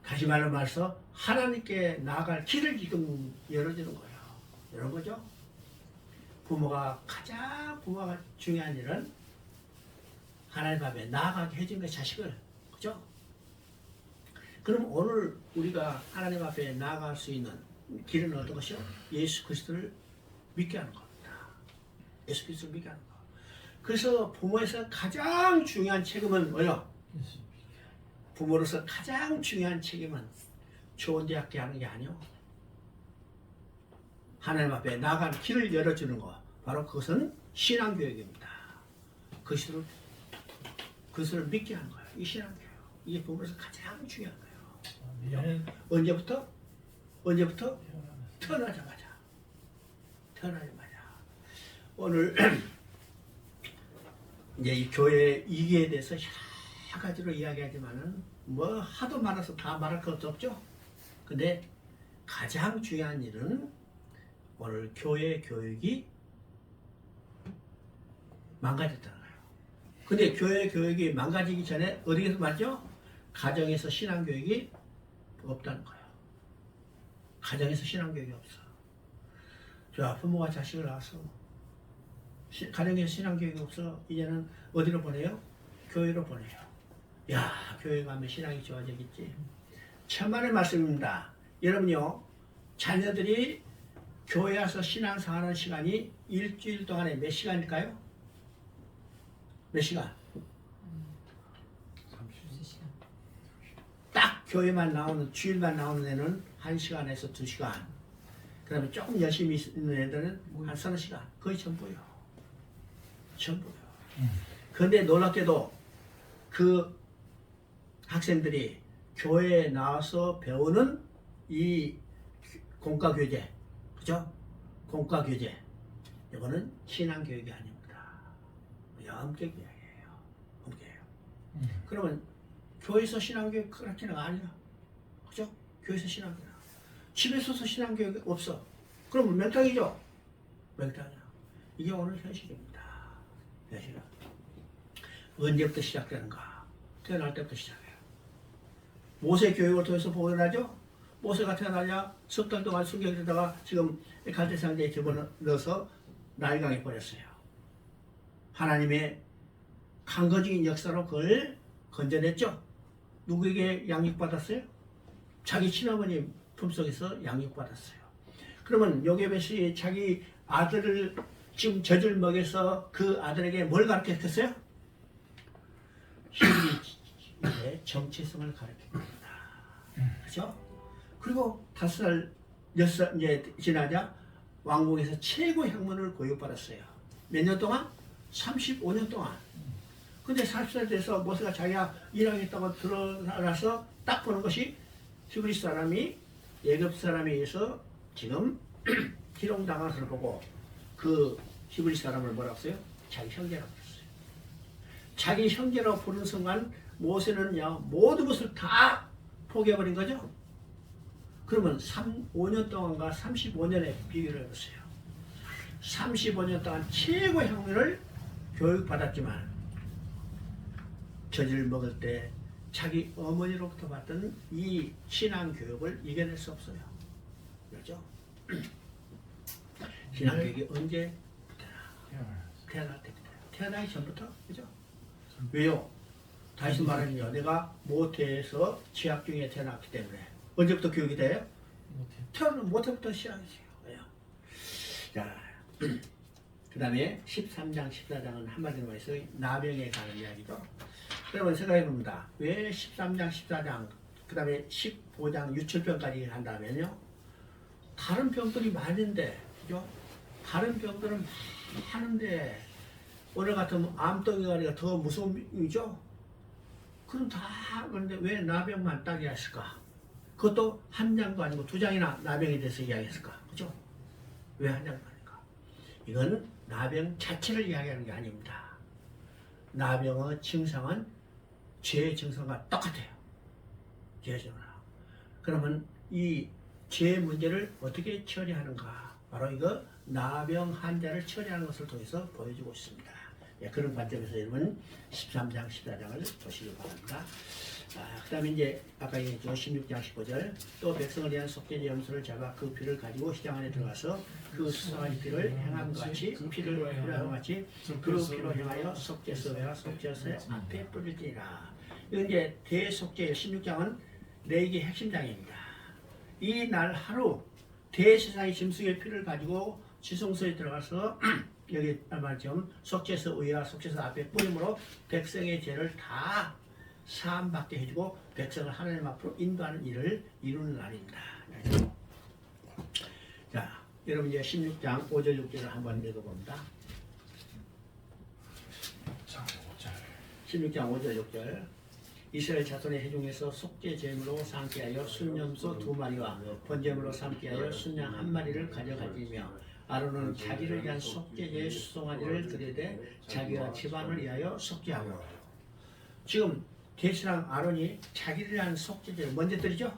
A: 다시 말해서 하나님께 나아갈 길을 지금 열어주는 거예요. 이런 거죠. 부모가 중요한 일은 하나님 앞에 나아가게 해준 그 자식을, 그죠? 그럼 오늘 우리가 하나님 앞에 나아갈 수 있는 길은 어떤 것이요? 예수 그리스도를 믿게 하는 겁니다. 예수 그리스도를 믿게 하는 거. 그래서 부모에서 가장 중요한 책임은 뭐요? 부모로서 가장 중요한 책임은 좋은 대학 가는 게 아니요. 하나님 앞에 나아가는 길을 열어주는 거. 바로 그것은 신앙교육입니다. 그리스도를 믿게 하는 거예요. 이 신앙교육. 이게 부모로서 가장 중요한 거예요. 언제부터? 태어나자마자. 오늘 이제 이 교회 이기에 대해서 여러 가지로 이야기하지만은 뭐 하도 많아서 다 말할 것도 없죠. 근데 가장 중요한 일은 오늘 교회 교육이 망가졌다는 거예요. 근데 교회 교육이 망가지기 전에 어디에서 맞죠? 가정에서 신앙교육이 없다는 거예요. 가정에서 신앙교육이 없어. 자, 부모가 자식을 낳아서 가정에서 신앙교육이 없어. 이제는 어디로 보내요? 교회로 보내요. 야, 교회 가면 신앙이 좋아지겠지. 천만의 말씀입니다. 여러분요, 자녀들이 교회 와서 신앙생활하는 시간이 일주일 동안에 몇 시간일까요? 몇 시간?
B: 30시간.
A: 딱 교회만 나오는, 주일만 나오는 애는 1시간에서 2시간. 그 다음에 조금 열심히 있는 애들은 한 3시간. 거의 전부요. 그런데 놀랍게도 그 학생들이 교회에 나와서 배우는 이 공과교재, 그죠? 공과교재. 이거는 신앙교육이 아닙니다. 엄격 이야기예요. 엄격해요. 그러면 교회에서 신앙교육 그렇게는 아니야. 그죠? 교회에서 신앙교육. 집에서도 신앙교육이 없어. 그러면 맹탕이죠? 맹탕이야. 이게 오늘 현실입니다. 현실은. 언제부터 시작되는가? 태어날 때부터 시작해요. 모세 교육을 통해서 보존하죠? 모세가 태어나자 석 달 동안 순경에다가 지금 갈대 상자에 집어넣어서 나일강에 버렸어요. 하나님의 강거적인 역사로 그걸 건져냈죠. 누구에게 양육받았어요? 자기 친어머니 품속에서 양육받았어요. 그러면 요게벳이 자기 아들을 지금 젖을 먹여서 그 아들에게 뭘 가르쳤겠어요? 히브리의 정체성을 가르칩니다. 그렇죠? 그리고 5살, 6살 이제 지나자 왕궁에서 최고 학문을 교육받았어요. 몇 년 동안? 35년 동안. 근데 40살 돼서 모세가 자기가 일하겠다고 들어나서 딱 보는 것이 히브리 사람이 애굽 사람에 의해서 지금 희롱당한 것을 보고 그 히브리 사람을 뭐라고 했어요? 자기 형제라고 했어요. 자기 형제라고 부르는 순간 모세는요 모든 것을 다 포기해버린 거죠. 그러면 5년 동안과 35년의 비교를 해보세요. 35년 동안 최고의 학문을 교육받았지만 젖을 먹을 때 자기 어머니로부터 받던 이 신앙교육을 이겨낼 수 없어요. 그렇죠? 신앙교육이 언제? 태어날 때부터. 태어나기 전부터, 그죠? 왜요? 다시 말하면요, 내가 모태에서 취약 중에 태어났기 때문에 언제부터 교육이 돼요? 태어나면 모태부터 시작이죠. 왜요? 자, 그 다음에 13장, 14장은 한마디로 해서 나병에 관한 이야기죠. 그러면 생각해 봅니다. 왜 13장, 14장, 그 다음에 15장, 유출병까지 한다면요, 다른 병들이 많은데, 그죠? 다른 병들은 많은데, 오늘 같은 암덩이가 더 무서운 병이죠? 그럼 다, 그런데 왜 나병만 딱 이야기했을까? 그것도 한 장도 아니고 두 장이나 나병에 대해서 이야기했을까? 그죠? 왜 한 장도 아닐까? 이건 나병 자체를 이야기하는 게 아닙니다. 나병의 증상은 죄의 증상과 똑같아요. 죄의 증상. 그러면 이 죄 문제를 어떻게 처리하는가? 바로 이거 나병 환자를 처리하는 것을 통해서 보여주고 있습니다. 예, 그런 관점에서 여러분 13장, 14장을 보시기 바랍니다. 그 다음에 이제 아까 얘기했죠. 16장 15절 또 백성을 위한 속죄제 염소를 잡아 그 피를 가지고 시장 안에 들어가서 그 수상한 피를 행함 같이 피를 뿌려함 같이 그 피로 행하여 속죄소와 속죄소의 앞에 뿌릴지니라. 이건 이제 대속죄 16장은 레위기 핵심장입니다. 이 날 하루 대제사장이 짐승의 피를 가지고 지성소에 들어가서 여기 말씀 속죄소 위와 속죄소 앞에 뿌림으로 백성의 죄를 다 사함받게 해주고 백성을 하나님 앞으로 인도하는 일을 이루는 날입니다. 자, 여러분 이제 16장 5절 6절을 한번 읽어봅니다. 16장 5절 6절 이스라엘 자손의 회중에서 속죄 제물로 삼게 하여 순염소 2마리와 번제물로 삼게 하여 순양 1마리를 가져가지며 아론은 자기를 위한 속죄제의 수송아지를 드리되 자기와 집안을 위하여 속죄하고. 지금 대신랑 아론이 자기를 위한 속죄제를 먼저 드리죠?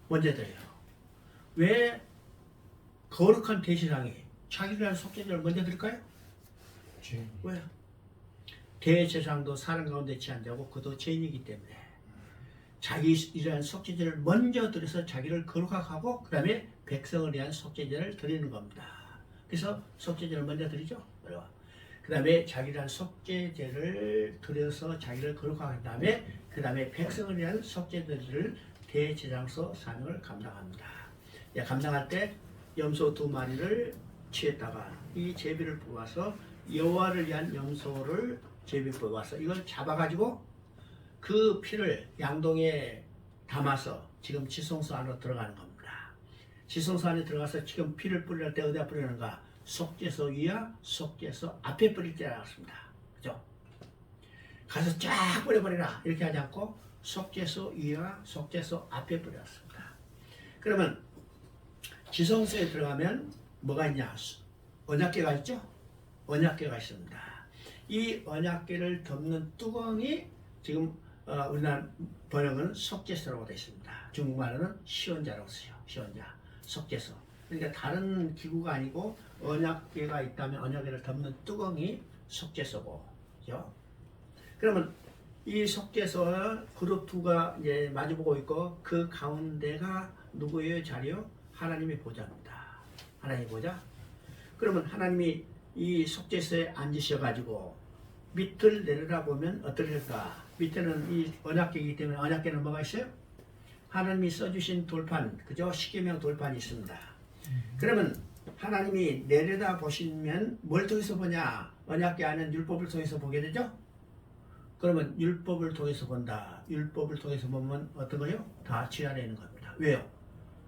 A: 먼저 드려요. 왜 거룩한 대신랑이 자기를 위한 속죄제를 먼저 드릴까요? 왜요? 대제사장도 사람 가운데 취한 자고 그도 죄인이기 때문에 자기 이러한 속죄제를 먼저 드려서 자기를 거룩하게 하고 그 다음에 백성을 위한 속죄제를 드리는 겁니다. 그래서 속죄제를 먼저 드리죠. 그 다음에 자기를 위한 속죄제를 드려서 자기를 거룩하게 한 다음에 그 다음에 백성을 위한 속죄제를 대제사장서 사명을 감당합니다. 감당할 때 염소 2마리를 취했다가 이 제비를 뽑아서 여호와를 위한 염소를 제비 뽑아서 이걸 잡아가지고 그 피를 양동에 담아서 지금 지성소 안으로 들어가는 겁니다. 지성소 안에 들어가서 지금 피를 뿌릴 때 어디다 뿌리는가? 속죄소 위와 속죄소 앞에 뿌릴 때 나왔습니다. 그죠? 가서 쫙 뿌려버리라 이렇게 하지 않고 속죄소 위와 속죄소 앞에 뿌렸습니다. 그러면 지성소에 들어가면 뭐가 있냐? 언약궤가 있죠? 언약궤가 있습니다. 이 언약궤를 덮는 뚜껑이 지금 우리나라 번역은 속죄소라고 되어 있습니다. 중국말로는 시원자라고 써요. 시원자, 속죄소. 그러니까 다른 기구가 아니고 언약궤가 있다면 언약궤를 덮는 뚜껑이 속죄소고, 그죠? 그러면 이 속죄소 그룹 2가 이제 마주보고 있고 그 가운데가 누구의 자리요? 하나님의 보좌입니다. 하나님의 보좌. 그러면 하나님이 이 속죄소에 앉으셔가지고 밑을 내려다보면 어떻게 될까? 밑에는 이 언약궤이기 때문에 언약궤는 뭐가 있어요? 하나님이 써주신 돌판, 그죠? 십계명 돌판이 있습니다. 그러면 하나님이 내려다보시면 뭘 통해서 보냐? 언약궤 안은 율법을 통해서 보게 되죠? 그러면 율법을 통해서 본다. 율법을 통해서 보면 어떤 거요? 다 죄 안에 있는 겁니다. 왜요?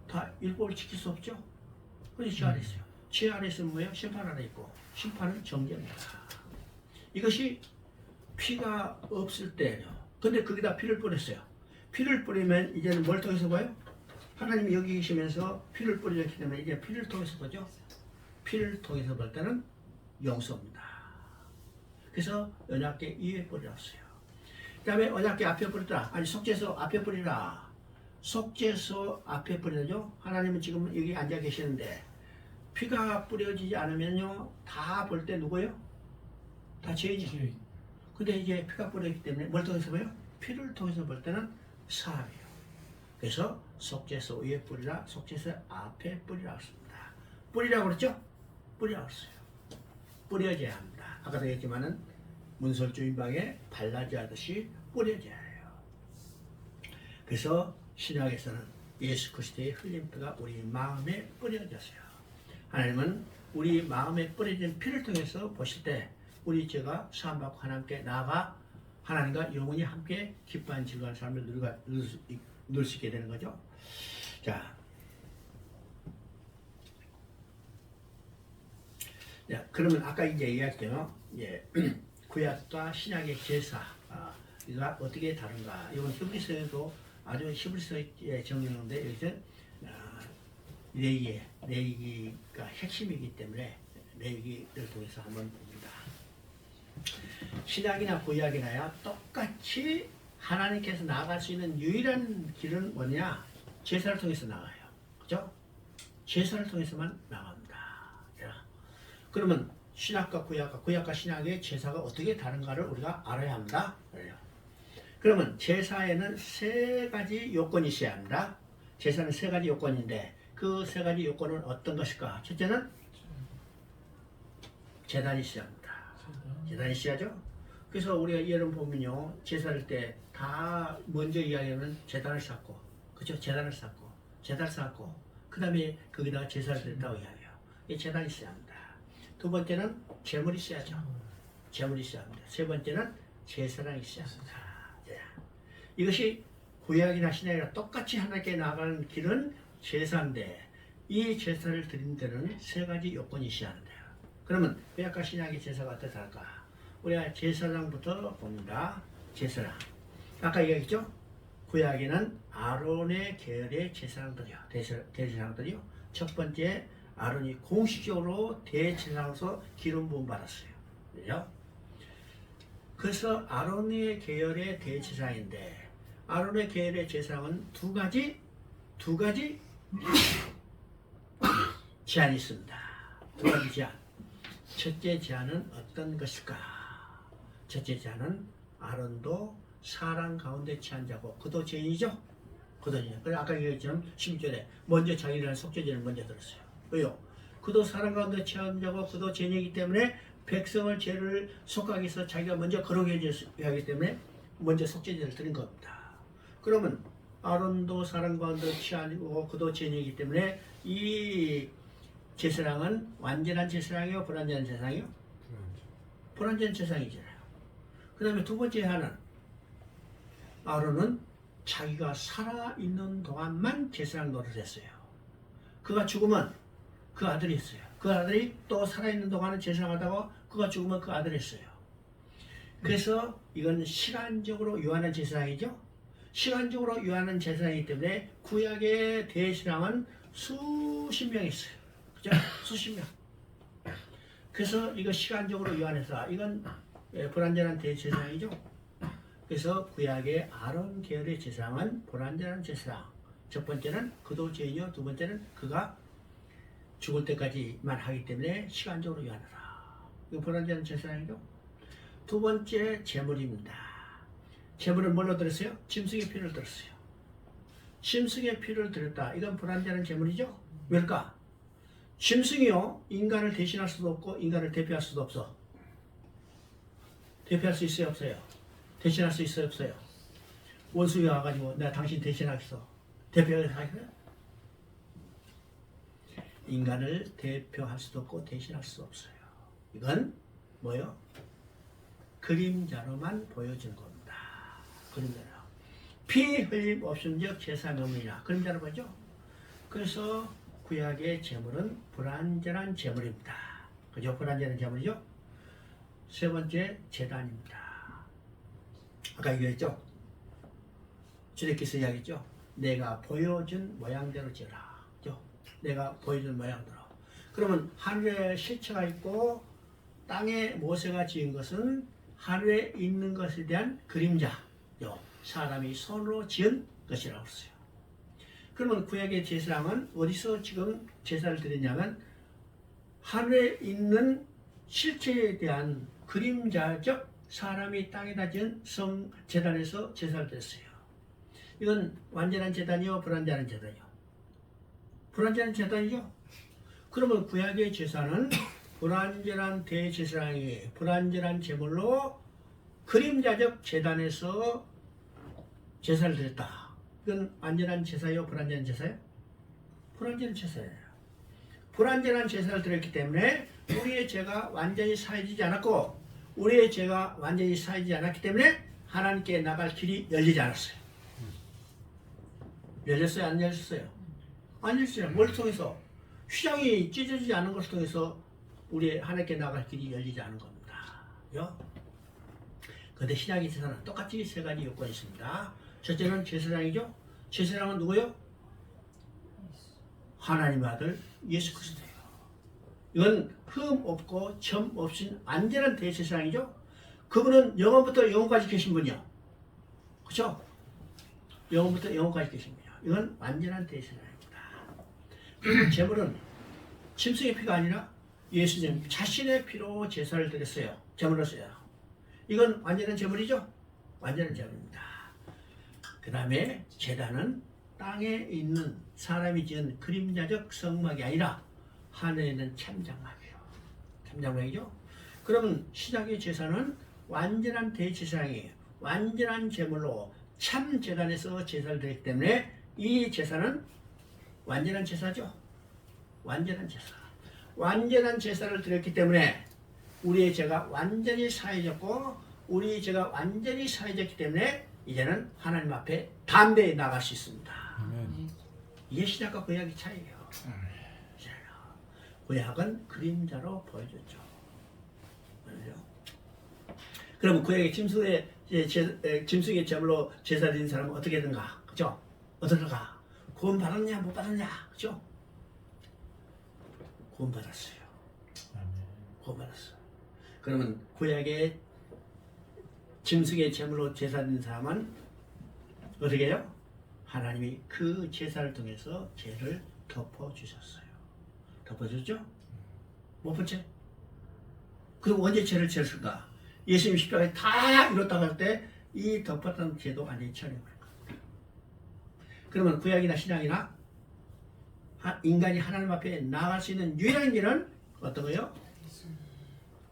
A: 다 율법을 지킬 수 없죠? 그래서 죄 안에 있어요. 죄 안에 있으면 뭐예요? 심판 안에 있고 심판은 정죄입니다. 이것이 피가 없을 때예요. 근데 거기다 피를 뿌렸어요. 피를 뿌리면 이제는 뭘 통해서 봐요? 하나님이 여기 계시면서 피를 뿌리셨기 때문에 이제 피를 통해서 보죠. 피를 통해서 볼 때는 용서입니다. 그래서 언약궤 위에 뿌렸어요. 그 다음에 언약궤 앞에 뿌리더라. 아니 속죄소 앞에 뿌리라. 속죄소 앞에 뿌리죠. 하나님은 지금 여기 앉아 계시는데 피가 뿌려지지 않으면요 다 볼 때 누구예요? 다 죄이죠. 근데 이제 피가 뿌렸기 때문에 뭘 통해서 봐요? 피를 통해서 볼 때는 사함이에요. 그래서 속죄소 위에 뿌리라, 속죄소 앞에 뿌리라 했습니다. 뿌리라고 그랬죠? 뿌리라고 했어요. 뿌려져야 합니다. 아까도 얘기했지만은 문설주인방에 발라지하듯이 뿌려져야 해요. 그래서 신약에서는 예수 그리스도의 흘림피가 우리 마음에 뿌려졌어요. 하나님은 우리 마음에 뿌려진 피를 통해서 보실 때 우리 죄가 사함받고 하나님께 나아가 하나님과 영원히 함께 기뻐한 즐거운 삶을 누릴 수 있게 되는 거죠. 자, 그러면 아까 이제 얘기했죠. 구약과 신약의 제사 이가 어떻게 다른가? 이건 히브리서에도 아주 히브리서에 정리하는데 여기서 레위기가 핵심이기 때문에 레위기를 통해서 한번 봅니다. 신약이나 구약이나야 똑같이 하나님께서 나아갈 수 있는 유일한 길은 뭐냐? 제사를 통해서 나가요. 그죠? 제사를 통해서만 나갑니다. 그러면 신약과 구약과 신약의 제사가 어떻게 다른가를 우리가 알아야 합니다. 그러면 제사에는 세 가지 요건이 있어야 합니다. 제사는 세 가지 요건인데 그 세 가지 요건은 어떤 것일까? 첫째는 제단이 있어야 합니다. 제단이 있어야죠. 그래서 우리가 예를 보면요, 제사할 때 다 먼저 이야기하는 제단을 쌓고, 그죠? 제단을 쌓고, 그 다음에 거기다가 제사를 드린다고 이야기해요. 이 제단이 있어야 합니다. 두 번째는 제물이 있어야죠. 제물이 있어야 합니다. 세 번째는 제사랑이 있어야 합니다. 이것이 구약이나 신약이나 똑같이 하나님께 나아가는 길은 제사인데 이 제사를 드린 데는 세 가지 요건이 있어야 하는데요. 그러면 구약과 신약의 제사가 어떻게 다를까? 우리가 제사장부터 봅니다. 제사장. 아까 얘기했죠? 구약에는 아론의 계열의 제사장들이요. 대제사장들이요. 첫 번째 아론이 공식적으로 대제사장으로서 기름 부음 받았어요. 그죠? 그래서 아론의 계열의 대제사장인데 아론의 계열의 제사장은 두 가지 제한이 있습니다. 두 가지 제한. 첫째 제한은 어떤 것일까? 첫째 제한은 아론도 사람 가운데 취한 자고 그도 죄인이죠? 그도 죄인. 그래 아까 얘기했지만 11절에 먼저 자기라는 속죄죄를 먼저 들었어요. 왜요? 그도 사람 가운데 취한 자고 그도 죄인이기 때문에 백성을 죄를 속하기 위해서 자기가 먼저 거룩해 하기 때문에 먼저 속죄죄를 드린 겁니다. 그러면 아론도 사람 가운데 취하고 그도 죄인이기 때문에 이 제사장은 완전한 제사장이요? 불완전한 제사장이요? 불완전한 제사장이잖아요. 그 다음에 두 번째 하나는 아론은 자기가 살아있는 동안만 제사장 노릇을 했어요. 그가 죽으면 그 아들이 했어요. 그 아들이 또 살아있는 동안은 제사장 하다가 그가 죽으면 그 아들이 했어요. 그래서 이건 시간적으로 요한한 제사장이죠. 시간적으로 요한한 제사장이기 때문에 구약의 대제사장은 수십 명 있어요. 그죠? 수십 명. 그래서 이거 시간적으로 요한해서 이건 불완전한 대제사장이죠. 그래서 구약의 아론 계열의 제사장은 불완전한 제사장. 첫 번째는 그도 죄인이요. 두 번째는 그가 죽을 때까지만 하기 때문에 시간적으로 요한하다. 이거 불완전한 제사장이죠. 두 번째 제물입니다. 제물을 뭘로 들었어요? 짐승의 피를 들었어요. 짐승의 피를 들었다. 이건 불완전한 제물이죠. 왜일까? 짐승이요, 인간을 대신할 수도 없고 인간을 대표할 수도 없어. 대표할 수 있어요, 없어요? 대신할 수 있어요, 없어요? 원수가 와가지고 내가 당신 대신하겠어. 대표하겠어요? 인간을 대표할 수도 없고 대신할 수도 없어요. 이건 뭐요? 그림자로만 보여주는 겁니다. 그림자로. 피 흘림 없음즉 제사 명령이라. 그림자로 보죠. 그래서 구약의 제물은 불완전한 제물입니다. 그죠? 불완전한 제물이죠. 세 번째 제단입니다. 아까 얘기했죠? 주님께서 이야기했죠? 내가 보여준 모양대로 지어라. 그죠? 내가 보여준 모양대로. 그러면 하늘에 실체가 있고 땅에 모세가 지은 것은 하늘에 있는 것에 대한 그림자. 사람이 손으로 지은 것이라고 했어요. 그러면 구약의 제사장은 어디서 지금 제사를 드렸냐면 하늘에 있는 실체에 대한 그림자적 사람이 땅에다 지은 성제단에서 제사를 드렸어요. 이건 완전한 제단이요? 불완전한 제단이요? 불완전한 제단이죠? 그러면 구약의 제사는 불완전한 대제사장이 불완전한 제물로 그림자적 제단에서 제사를 드렸다. 이건 완전한 제사요, 불완전한 제사요? 불완전한 제사예요. 불완전한 제사를 드렸기 때문에 우리의 죄가 완전히 사해지지 않았고, 우리의 죄가 완전히 사해지지 않았기 때문에 하나님께 나갈 길이 열리지 않았어요. 열렸어요? 안 열렸어요? 안 열렸어요. 뭘 통해서? 휘장이 찢어지지 않은 것을 통해서 우리 하나님께 나갈 길이 열리지 않은 겁니다. 그런데 신약의 제사는 똑같이 세 가지 요건이 있습니다. 첫째는 제사장이죠. 제사장은 누구요? 하나님의 아들 예수 그리스도예요. 이건 흠 없고 점 없인 완전한 대제사장이죠. 그분은 영원부터 영원까지 계신 분이요. 그렇죠? 영원부터 영원까지 계신 분이요. 이건 완전한 대제사장입니다. 제물은 짐승의 피가 아니라 예수님 자신의 피로 제사를 드렸어요. 제물로서요. 이건 완전한 제물이죠? 완전한 제물입니다. 그 다음에 제단은 땅에 있는 사람이 지은 그림자적 성막이 아니라 하늘에 있는 참장막이에요. 참장막이죠? 그러면 신약의 제사는 완전한 대제사장이 완전한 제물로 참 제단에서 제사를 드렸기 때문에 이 제사는 완전한 제사죠. 완전한 제사. 완전한 제사를 드렸기 때문에 우리의 죄가 완전히 사해졌고, 우리의 죄가 완전히 사해졌기 때문에 이제는 하나님 앞에 담대히 나갈 수 있습니다. 이게 신약과 구약의 차이예요. 구약은 그림자로 보여줬죠. 그러면 구약의 짐승의 제물로 제사 드린 사람은 어떻게 되는가? 그죠? 어떻게 구원 받았냐, 못 받았냐? 그죠? 구원 받았어요. 구원 받았어. 그러면 구약의 짐승의 제물로 제사 드린 사람은 어떻게 해요? 하나님이 그 제사를 통해서 죄를 덮어주셨어요. 덮어줬죠? 못 본 채? 그럼 언제 죄를 지었을까? 예수님 십자가에 다 이뤘다고 할 때 이 덮었던 죄도 완전히 처리해버릴 겁니다. 그러면 구약이나 신약이나 인간이 하나님 앞에 나아갈 수 있는 유일한 길은 어떤 거요?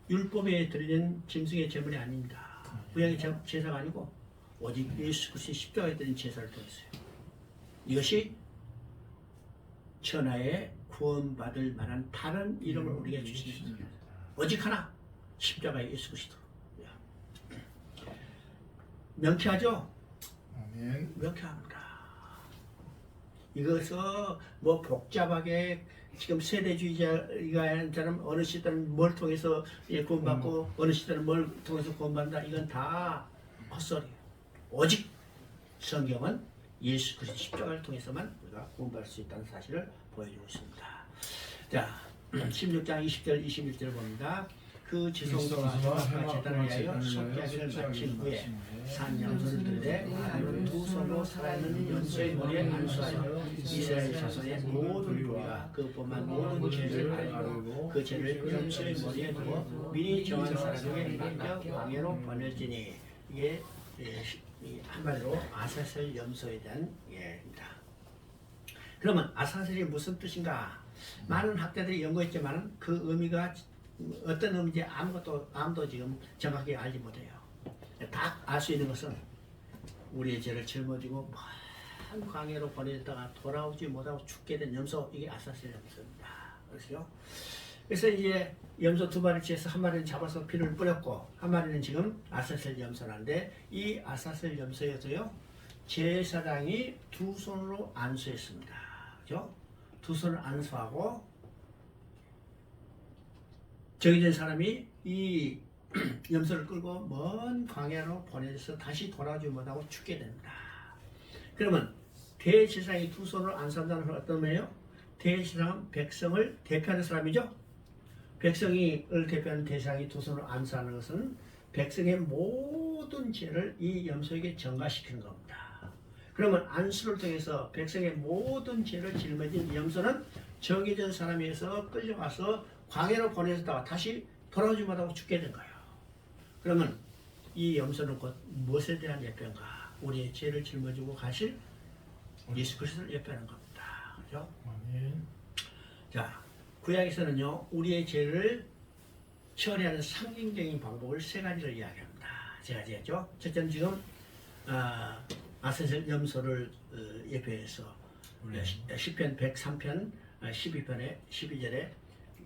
A: 율법에 드리는 짐승의 제물이 아닙니다. 구약의 제사가 아니고 오직 예수 그리스도의 십자가에 드린 제사를 통해서요. 이것이 천하에 구원받을 만한 다른 이름을 우리에게 주시는 오직 하나, 십자가의 예수 그리스도. 명쾌하죠?
B: 아멘.
A: 명쾌합니다. 이것을 뭐 복잡하게 지금 세대주의자가 하는 사람 어느 시대는 뭘 통해서 구원받고 어느 시대는 뭘 통해서 구원받는다, 이건 다 헛소리예요. 오직 성경은 예수 그리스도 십자가를 통해서만 우리가 구원받을 수 있다는 사실을 보여주고 있습니다. 자, 16장 20절 21절 봅니다. 그 지성소와 정확한 제단을 위하여 속죄하기를 마친 후에 산 염소를 들되 아론은 두 손으로 살아있는 염소의 머리에 안수하여 이스라엘 자손의 모든 부리가 그뿐만 모든 죄를 알고 그 죄를 염소의 머리에 두어 미리 정한 사람에게 먼저 광야로 보낼지니, 이게 한마디로 아사셀 염소에 대한 예입니다. 그러면 아사셀이 무슨 뜻인가? 많은 학자들이 연구했지만 그 의미가 어떤 의미인지 아무도 지금 정확히 알지 못해요. 딱 알 수 있는 것은 우리의 죄를 짊어지고 먼 광야로 보내다가 돌아오지 못하고 죽게 된 염소, 이게 아사셀 염소입니다. 그래서 이제 염소 두 마리를 치해서 한 마리는 잡아서 피를 뿌렸고 한 마리는 지금 아사셀 염소인데, 이 아사셀 염소에서요 제사장이 두 손으로 안수했습니다. 그죠? 두 손을 안수하고 정해진 사람이 이 염소를 끌고 먼 광야로 보내서 다시 돌아오지 못하고 죽게 됩니다. 그러면 대제사장이 두 손을 안수한다는 것은 어떤 의미예요? 대제사장은 백성을 대표하는 사람이죠. 백성을 대표하는 대제사장이 두 손을 안수하는 것은 백성의 모든 죄를 이 염소에게 전가시키는 겁니다. 그러면 안수를 통해서 백성의 모든 죄를 짊어진 염소는 정해진 사람에서 끌려가서 광야로 보내다가 다시 돌아오지 못하고 죽게 된 거예요. 그러면 이 염소는 곧 무엇에 대한 예표인가? 우리의 죄를 짊어지고 가실 예수 그리스도를 예표하는 겁니다. 그죠?
B: 아멘.
A: 자, 구약에서는요 우리의 죄를 처리하는 상징적인 방법을 세 가지를 이야기합니다. 세 가지 했죠. 첫째는 지금 아세셀 염소를 예표해서 시편 103편 12편에 12절에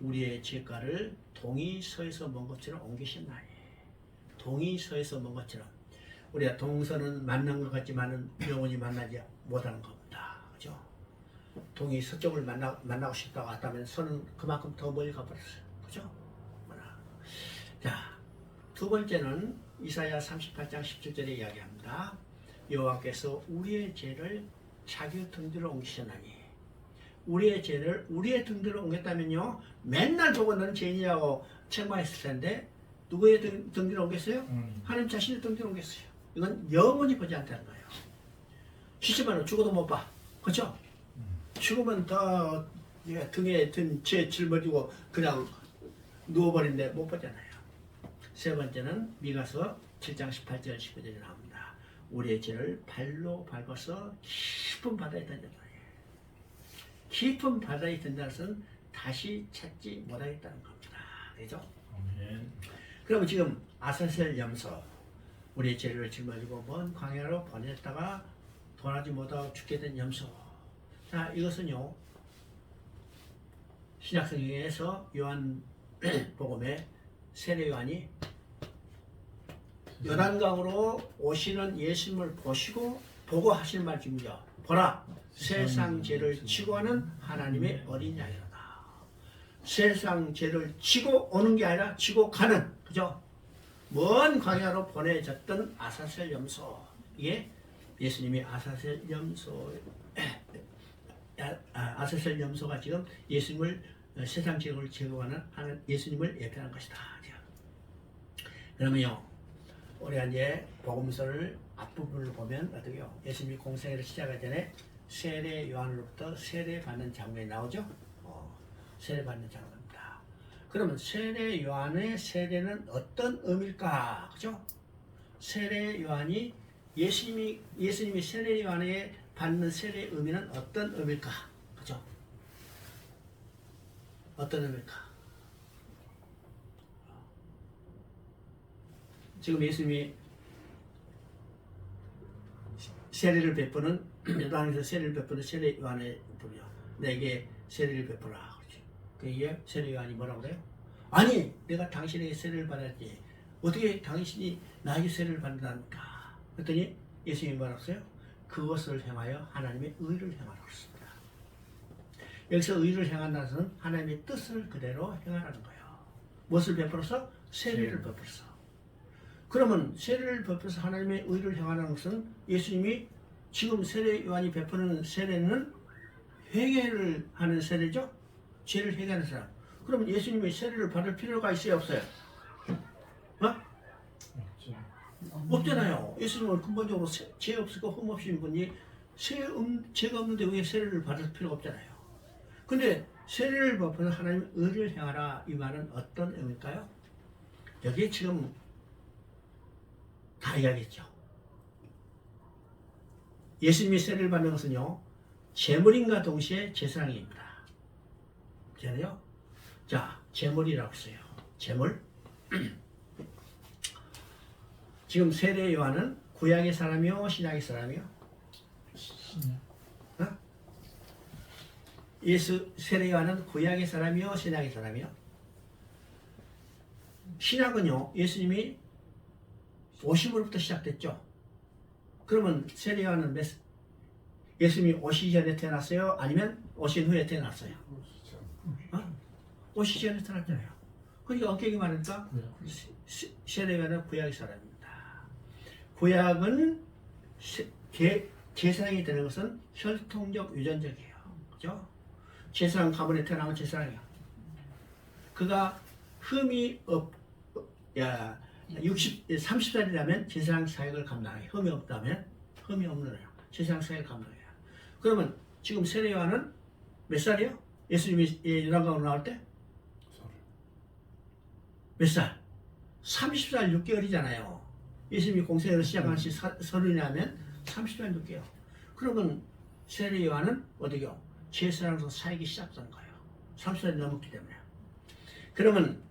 A: 우리의 죄가를 동이 서에서 먼 것처럼 옮기셨나니. 동이 서에서 먼 것처럼. 우리가 동서는 만난 것 같지만은 영원히 만나지 못하는 겁니다. 그죠? 동이 서쪽을 만나고 싶다고 했다면 서는 그만큼 더 멀리 가버렸어요. 그죠? 자, 두 번째는 이사야 38장 17절에 이야기합니다. 여호와께서 우리의 죄를 자기 등 뒤로 옮기셨나니. 우리의 죄를 우리의 등 뒤로 옮겼다면요, 맨날 보고 너는 죄인이라고 책망했을 텐데 누구의 등 뒤로 옮겼어요? 하나님 자신의 등 뒤로 옮겼어요. 이건 영원히 보지 않다는 거예요. 시집하면 죽어도 못 봐. 그렇죠? 죽으면 다 등에 든 죄 짊어지고 그냥 누워버린데 못 보잖아요. 세 번째는 미가서 7장 18절 19절에 나옵니다. 우리의 죄를 발로 밟아서 깊은 바다에 던졌다. 깊은 바다에 던다는 것은 다시 찾지 못하겠다는 겁니다. 그죠? 그러면 지금 아사셀 염소, 우리의 죄를 짊어지고 먼 광야로 보냈다가 돌아오지 못하고 죽게 된 염소. 자, 이것은요, 신약성경에서 요한복음에 세례 요한이 요단강으로 오시는 예수님을 보고 하시는 말씀이죠. 보라, 세상 죄를 지고 하는 하나님의 어린 양이로다. 세상 죄를 지고 오는 게 아니라 지고 가는, 그죠? 먼 광야로 보내졌던 아사셀 염소. 이게 예수님이 아사셀 염소가 지금 예수님을 세상 죄를 제거하는 예수님을 예표하는 것이다. 그러면요, 우리가 이제 복음서를 앞부분을 보면 어떻게요? 예수님이 공생애를 시작하기 전에 세례 요한으로부터 세례받는 장면이 나오죠? 세례받는 장면입니다. 그러면 세례 요한의 세례는 어떤 의미일까? 그죠? 세례 요한이 예수님이 세례 요한에 받는 세례의 의미는 어떤 의미일까? 그죠? 어떤 의미일까? 지금 예수님이 세례를 베푸는 요단에서 세례를 베푸는 세례 요한의 분이요. 내게 세례를 베푸라. 그게 세례 요한이 뭐라고 그래요? 아니, 내가 당신에게 세례를 받았지. 어떻게 당신이 나에게 세례를 받는다니까? 그랬더니 예수님이 뭐라고 했어요? 그것을 행하여 하나님의 의를 행하라고 했습니다. 여기서 의를 행한다는 것은 하나님의 뜻을 그대로 행하라는 거예요. 무엇을 베풀어서? 세례를 베풀어서. 그러면 세례를 베풀어서 하나님의 의를 행하는 것은 예수님이 지금 세례 요한이 베푸는 세례는 회개를 하는 세례죠? 죄를 회개하는 사람. 그러면 예수님이 세례를 받을 필요가 있어요, 없어요? 없잖아요. 예수님은 근본적으로 죄 없고 흠 없으신 분이 죄가 없는데 왜 세례를 받을 필요가 없잖아요. 근데 세례를 베푸는 하나님의 의를 행하라, 이 말은 어떤 의미일까요? 여기에 지금 다 이야기했죠. 예수님이 세례를 받는 것은요, 제물인과 동시에 제사장입니다. 제가요? 자, 제물이라고 써요. 제물. 지금 세례 요한은 구약의 사람이요, 신약의 사람이요? 세례 요한은 구약의 사람이요, 신약의 사람이요? 신약은요, 예수님이 오심으로부터 시작됐죠. 그러면 세례 요한은 예수님이 오시기 전에 태어났어요? 아니면 오신 후에 태어났어요? 오시기 전에 태어났잖아요. 그러니까 엄격히 말하니까 세례 요한은 구약의 사람입니다. 구약은 제사장이 되는 것은 혈통적 유전적이에요. 그죠? 제사장 가문에 태어나면 제사장이야. 그가 흠이 30살이라면 제사장 사역을 감당해요. 흠이 없다면, 흠이 없는 애요. 제사장 사역을 감당해요. 그러면 지금 세례 요한은 몇 살이요? 예수님이 요단강으로 나올 때? 몇 살? 30살 6개월이잖아요. 예수님이 공생애를 시작한 시 30이라면 30살 6개월. 그러면 세례 요한은 어디요? 제사장으로서 사역이 시작된 거예요. 30살이 넘었기 때문에. 그러면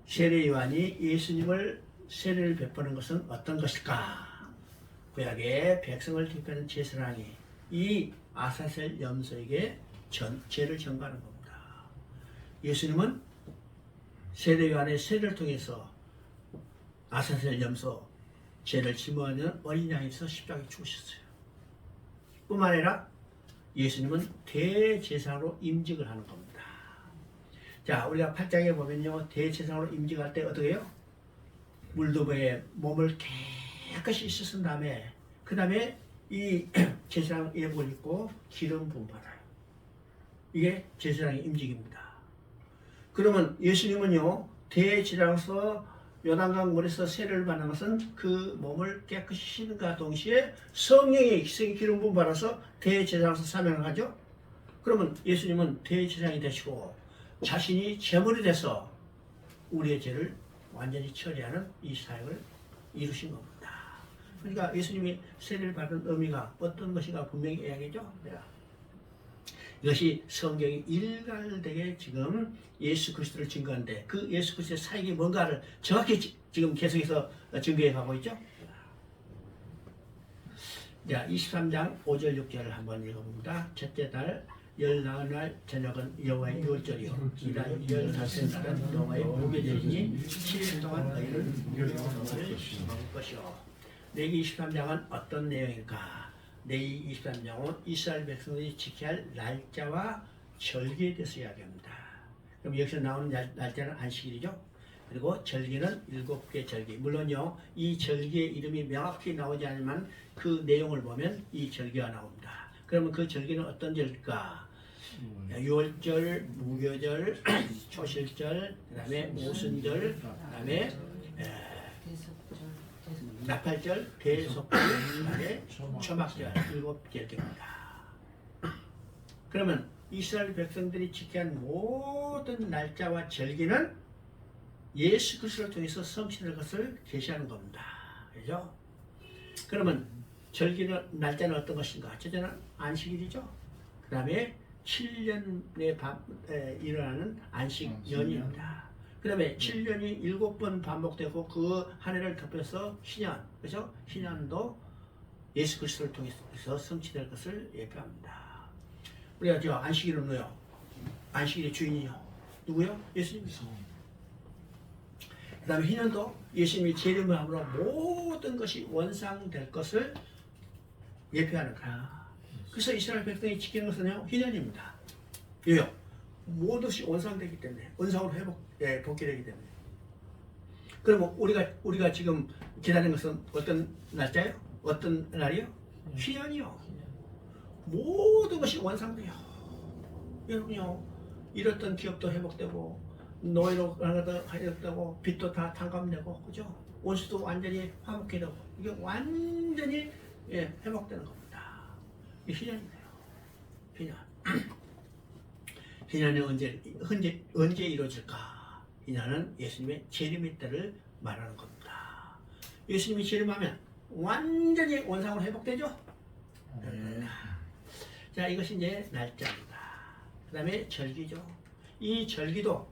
A: 세례 요한이 예수님을 세례를 베푸는 것은 어떤 것일까? 구약의 백성을 대표하는 제사장이 이 아사셀 염소에게 죄를 전가하는 겁니다. 예수님은 세례 요한의 세례를 통해서 아사셀 염소 죄를 짊어지는 어린 양에서 십자가에 죽으셨어요. 뿐만 아니라 예수님은 대제사장으로 임직을 하는 겁니다. 자, 우리가 8장에 보면요, 대제사장으로 임직할 때 어떻게 해요? 물도부에 몸을 깨끗이 씻은 다음에 그 다음에 이 제사장 예복을 입고 기름 부음 받아요. 이게 제사장의 임직입니다. 그러면 예수님은요, 대제사장으로서 요단강 물에서 세례를 받는 것은 그 몸을 깨끗이 씻는과 동시에 성령의 희생의 기름 부음 받아서 대제사장으로서 사명을 하죠. 그러면 예수님은 대제사장이 되시고 자신이 제물이 돼서 우리의 죄를 완전히 처리하는 이 사역을 이루신 겁니다. 그러니까 예수님이 세례를 받은 의미가 어떤 것인가 분명히 이야기죠. 이것이 성경이 일갈되게 지금 예수 그리스도를 증거하는데 그 예수 그리스도의 사역이 뭔가를 정확히 지금 계속해서 증거해 가고 있죠. 자, 23장 5절 6절을 한번 읽어봅니다. 첫째 달 열나흘날 저녁은 여호와의 유월절이요 이달 15날은 여호와의 무교절이니 7일 동안 너희를 먹을 것이요. 레위기 23장은 어떤 내용일까? 레위기 23장은 이스라엘 백성들이 지켜야 할 날짜와 절기에 대해서 이야기합니다. 그럼 여기서 나오는 날짜는 안식일이죠. 그리고 절기는 7개 절기. 물론요, 이 절기의 이름이 명확히 나오지 않지만 그 내용을 보면 이 절기가 나옵니다. 그러면 그 절기는 어떤 절기일까? 유월절, 무교절, 초실절, 그 다음에 오순절, 그 다음에 나팔절, 대속절, 그 다음에 초막절, 7절입니다. 그러면 이스라엘 백성들이 지켜야 한 모든 날짜와 절기는 예수 그리스도를 통해서 성취될 것을 계시하는 겁니다. 그죠? 그러면 절기는 날짜는 어떤 것인가? 첫째는 안식일이죠. 그 다음에 7년에 일어나는 안식년입니다. 그 다음에 7년이 7번 반복되고 그 한 해를 덮여서 신년, 그죠? 신년도 예수 그리스도를 통해서 성취될 것을 예표합니다. 우리가 저 안식일은 뭐요? 안식일의 주인이요. 누구요? 예수님이죠. 그 다음에 희년도 예수님이 재림함으로 모든 것이 원상될 것을 예표하는 거야. 그래서 이스라엘 백성이 지키는 것은요, 희년입니다. 왜요? 모든 것이 원상되기 때문에, 원상으로 복귀되기 때문에. 그러면 우리가 지금 기다리는 것은 어떤 날짜예요? 어떤 날이요? 희년이요. 모든 것이 원상돼요. 여러분요, 잃었던 기업도 회복되고, 노예로 하나도 회복되고, 빚도 다 탕감되고, 그죠? 원수도 완전히 화목해 되고, 이게 완전히 회복되는 겁니다. 이게 희년이에요. 희년. 희년이 언제 이루어질까? 희년은 예수님의 재림의 때를 말하는 겁니다. 예수님이 재림하면 완전히 원상으로 회복되죠? 자, 이것이 이제 날짜입니다. 그 다음에 절기죠. 이 절기도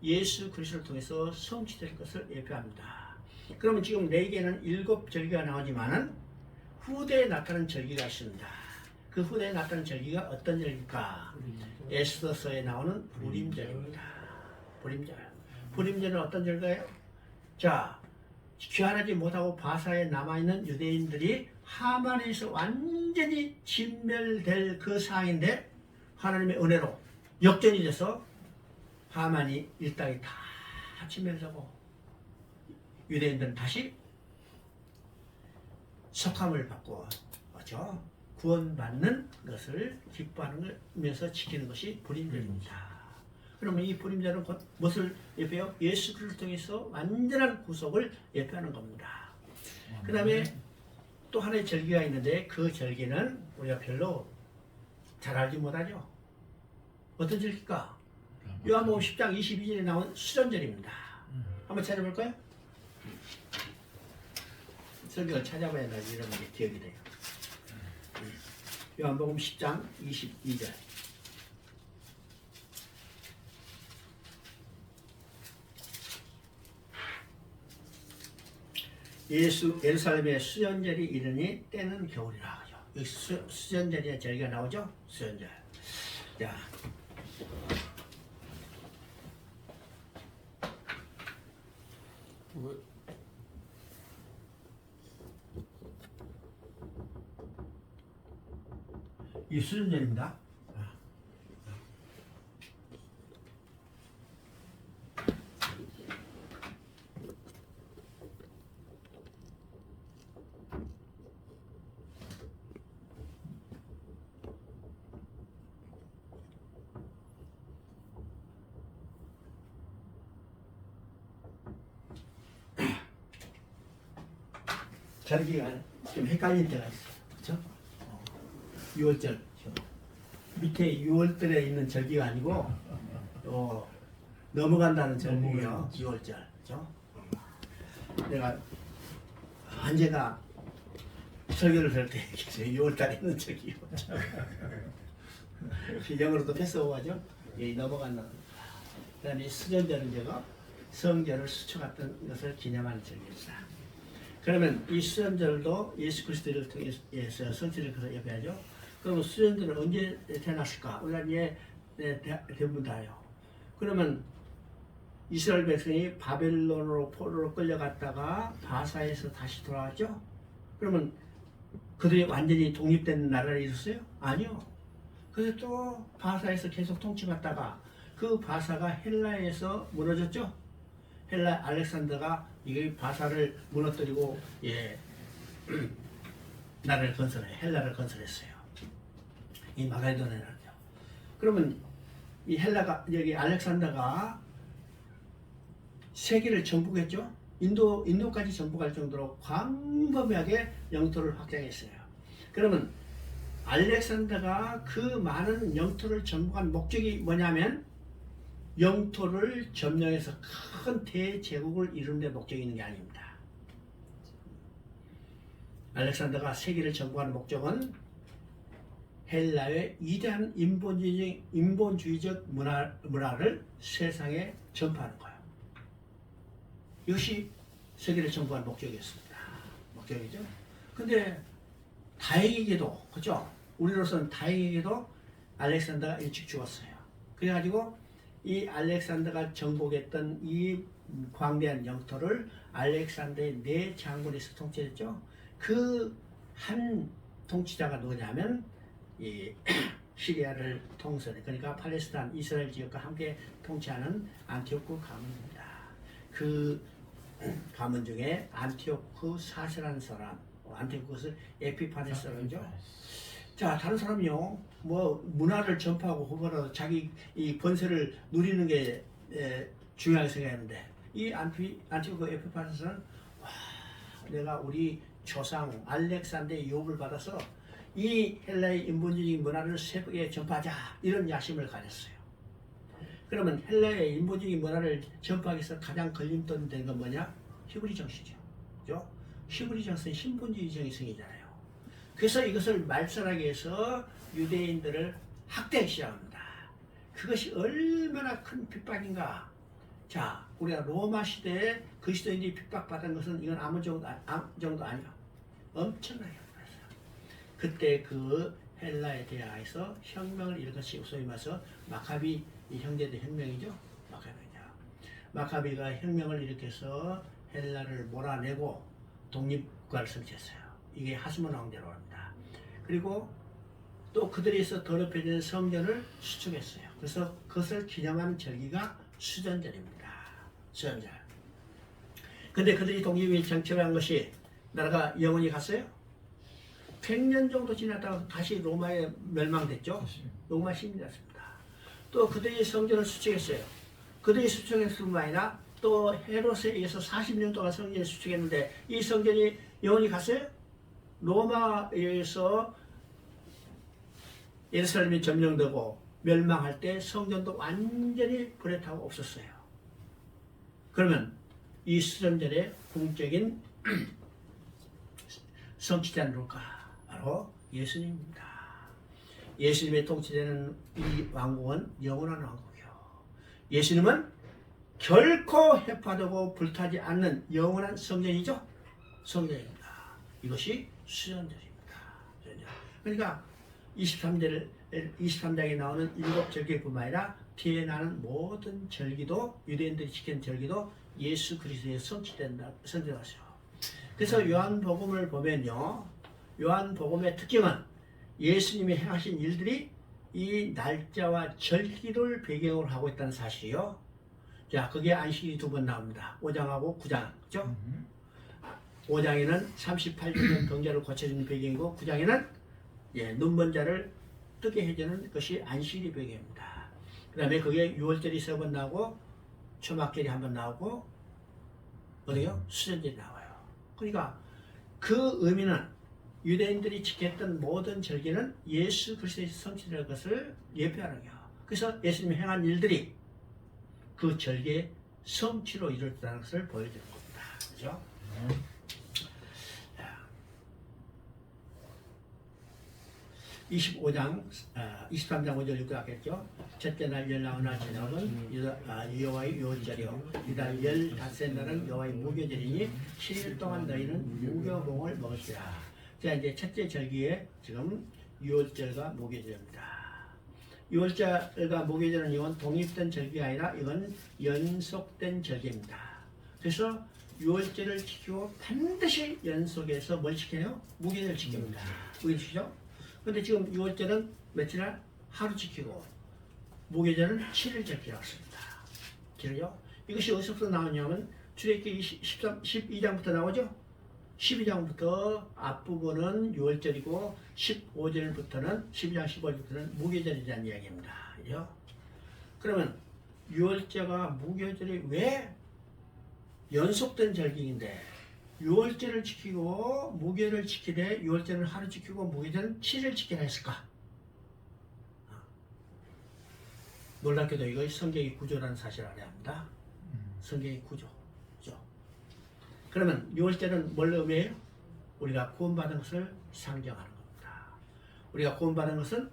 A: 예수 그리스도를 통해서 성취될 것을 예표합니다. 그러면 지금 레위기에는 7절기가 나오지만은 후대에 나타난 절기가 있습니다. 그 후대에 나타난 절기가 어떤 절기일까? 에스더서에 나오는 부림절입니다. 부림절. 부림절은 어떤 절기예요? 자, 귀환하지 못하고 바사에 남아있는 유대인들이 하만에서 완전히 진멸될 그 상황인데 하나님의 은혜로 역전이 돼서 하만이 일당이 다 진멸되고 유대인들은 다시 석함을 받고 구원받는 것을 기뻐하면서 지키는 것이 불임절입니다. 그러면 이 불임절은 곧 무엇을 예표해요? 예수 그리스도를 통해서 완전한 구속을 예표하는 겁니다. 그 다음에 또 하나의 절기가 있는데 그 절기는 우리가 별로 잘 알지 못하죠. 어떤 절기일까? 요한복음 10장 22절에 나온 수전절입니다. 한번 찾아볼까요? 성경을 찾아봐야 나중에 이런 게 기억이 돼요. 요한복음 10장 22절. 예루살렘의 수전절이 이르니 때는 겨울이라 하죠. 여기 수전절의 절기가 나오죠. 수전절. 자, 이 수전절입니다. 절기가 좀 헷갈릴 때가 있어요. 그렇죠? 6월절. 밑에 6월달에 있는 절기가 아니고 넘어간다는 절기요. 6월절. 그렇죠? 내가 언제가 설교를 들을 때 얘기했어요. 6월달에 있는 절기요. 영어로도 패스오버죠. 넘어간다는. 그다음에 수전절은 제가 성전을 수축했던 것을 기념하는 절기입니다. 그러면 이 수전절도 예수 그리스도를 통해서 성취를 예배하죠. 그럼 수전절은 언제 태어났을까? 우리가 이제 대부분 다요. 그러면 이스라엘 백성이 바벨론으로 포로로 끌려갔다가 바사에서 다시 돌아왔죠. 그러면 그들이 완전히 독립된 나라를 이뤘어요? 아니요. 그래서 또 바사에서 계속 통치받다가 그 바사가 헬라에서 무너졌죠. 헬라 알렉산더가 이 바사를 무너뜨리고 나라를 건설해 헬라를 건설했어요. 이 마게도냐죠. 그러면 이 헬라가 여기 알렉산더가 세계를 정복했죠. 인도까지 정복할 정도로 광범위하게 영토를 확장했어요. 그러면 알렉산더가 그 많은 영토를 정복한 목적이 뭐냐면 영토를 점령해서 큰 대제국을 이루는 데 목적이 있는 게 아닙니다. 알렉산더가 세계를 정복하는 목적은 헬라의 위대한 인본주의적 문화를 세상에 전파하는 거예요. 이것이 세계를 정복하는 목적이었습니다. 목적이죠. 근데 다행히게도, 그죠? 우리로서는 다행히게도 알렉산더가 일찍 죽었어요. 그래가지고 이 알렉산더가 정복했던 이 광대한 영토를 알렉산더의 네 장군에서 통치했죠. 그 한 통치자가 누구냐면 이 시리아를 통솔해, 그러니까 팔레스타인 이스라엘 지역과 함께 통치하는 안티오크 가문입니다. 그 가문 중에 안티오크 4세라는 사람, 안티오크스 에피파네스라죠. 자, 다른 사람이요, 뭐 문화를 전파하고 후보라도 자기 이 권세를 누리는 게 중요하게 생각했는데, 이 안티오크 에피파네스는 내가 우리 조상 알렉산더의 유업을 받아서 이 헬라의 인본주의 문화를 세계에 전파하자, 이런 야심을 가졌어요. 그러면 헬라의 인본주의 문화를 전파하기 위해서 가장 걸림돌이 된 건 뭐냐? 히브리 정신이죠. 그죠? 히브리 정신은 신본주의 정신이잖아요. 그래서 이것을 말살하기 위해서 유대인들을 학대하기 시작합니다. 그것이 얼마나 큰 핍박인가. 자, 우리가 로마 시대에 그리스도인들이 핍박받은 것은 이건 아무 정도 아니요. 엄청나게 많았어요. 그때 그 헬라에 대하여서 혁명을 일으켰어요. 소위 말해서 마카비 형제들 혁명이죠. 마카비가 혁명을 일으켜서 헬라를 몰아내고 독립국가를 설치했어요. 이게 하스몬 왕대라고 합니다. 그리고 또 그들에서 더럽혀진 성전을 수축했어요. 그래서 그것을 기념하는 절기가 수전절입니다. 수전절. 근데 그들이 독립이 정치한 것이 나라가 영원히 갔어요? 100년 정도 지났다가 다시 로마에 멸망됐죠. 로마 시민이 됐습니다. 또 그들이 성전을 수축했어요. 그들이 수축했을 뿐만 아니라 또 헤롯에 의해서 40년 동안 성전을 수축했는데 이 성전이 영원히 갔어요? 로마에 의해서 예루살렘이 점령되고 멸망할 때 성전도 완전히 불에 타고 없었어요. 그러면 이 수전절의 궁극적인 성취자는 누굴까? 바로 예수님입니다. 예수님의 통치되는 이 왕국은 영원한 왕국이요. 예수님은 결코 해파되고 불타지 않는 영원한 성전이죠. 성경입니다. 이것이 수전절입니다. 그러니까 23장에 나오는 7절기뿐만 아니라 뒤에 나는 모든 절기도 유대인들이 지키는 절기도 예수 그리스도의 성취되었어요. 그래서 요한복음을 보면요, 요한복음의 특징은 예수님이 행하신 일들이 이 날짜와 절기를 배경으로 하고 있다는 사실이요. 자, 그게 안식일이 2번 나옵니다. 5장하고 9장, 그죠? 5장에는 38주년 병자를 고쳐주는 배경이고 9장에는 눈먼 자를 뜨게 해주는 것이 안식일이 배경입니다. 그 다음에 그게 6월절이 3번 나오고 초막절이 1번 나오고 어디요? 수전절이 나와요. 그러니까 그 의미는 유대인들이 지켰던 모든 절기는 예수 그리스도의 성취될 것을 예표하는 거예요. 그래서 예수님이 행한 일들이 그 절기의 성취로 이루어졌다는 것을 보여주는 겁니다. 그죠? 25장, 23장 5절 읽고 왔겠죠? 첫째 날 열나운 날 저녁은 여호와의 유월절이요 이달 15째 날은 여호와의 무교절이니 7일 동안 너희는 무교봉을 먹을지라. 자, 이제 첫째 절기에 지금 유월절과 무교절입니다. 유월절과 무교절은 이건 독립된 절기가 아니라 이건 연속된 절기입니다. 그래서 유월절을 지키고 반드시 연속해서 뭘 지켜요? 무교절을 지킵니다. 무교절 지키죠? 근데 지금 6월절은 며칠 날? 하루 지키고 무교절은 7일 지키라고 했습니다. 그래요? 이것이 어디서부터 나오냐면 출애굽기 12장부터 나오죠? 12장부터 앞부분은 6월절이고 15절부터는 12장 15절부터는 무교절이라는 이야기입니다. 그죠? 그러면 6월절과 무교절이 왜 연속된 절기인데 6월절을 지키고 무교를 지키되 6월절은 하루 지키고 무교절은 7일 지키라 했을까? 놀랍게도 이것이 성경의 구조라는 사실을 알아야 합니다. 성경의 구조. 그죠? 그러면 6월절은 뭘 의미해요? 우리가 구원받은 것을 상정하는 겁니다. 우리가 구원받은 것은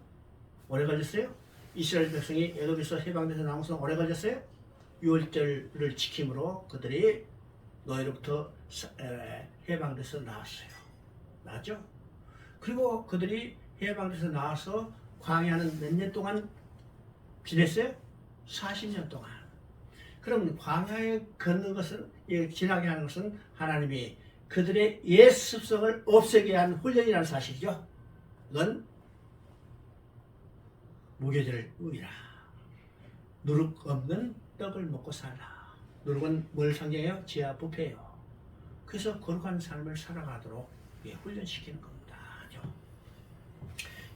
A: 오래 걸렸어요? 이스라엘 백성이 애굽에서 해방돼서 나온 것은 오래 걸렸어요? 6월절을 지킴으로 그들이 너희로부터 해방돼서 나왔어요. 맞죠? 그리고 그들이 해방돼서 나와서 광야는 몇 년 동안 지냈어요? 40년 동안. 그럼 광야에 걷는 것은, 지나게 하는 것은 하나님이 그들의 옛 습성을 없애게 한 훈련이라는 사실이죠. 이건 무교절을 의미라. 누룩 없는 떡을 먹고 살라. 누룩은 뭘 상징해요? 지하 부패예요. 그래서 거룩한 삶을 살아가도록 훈련시키는 겁니다.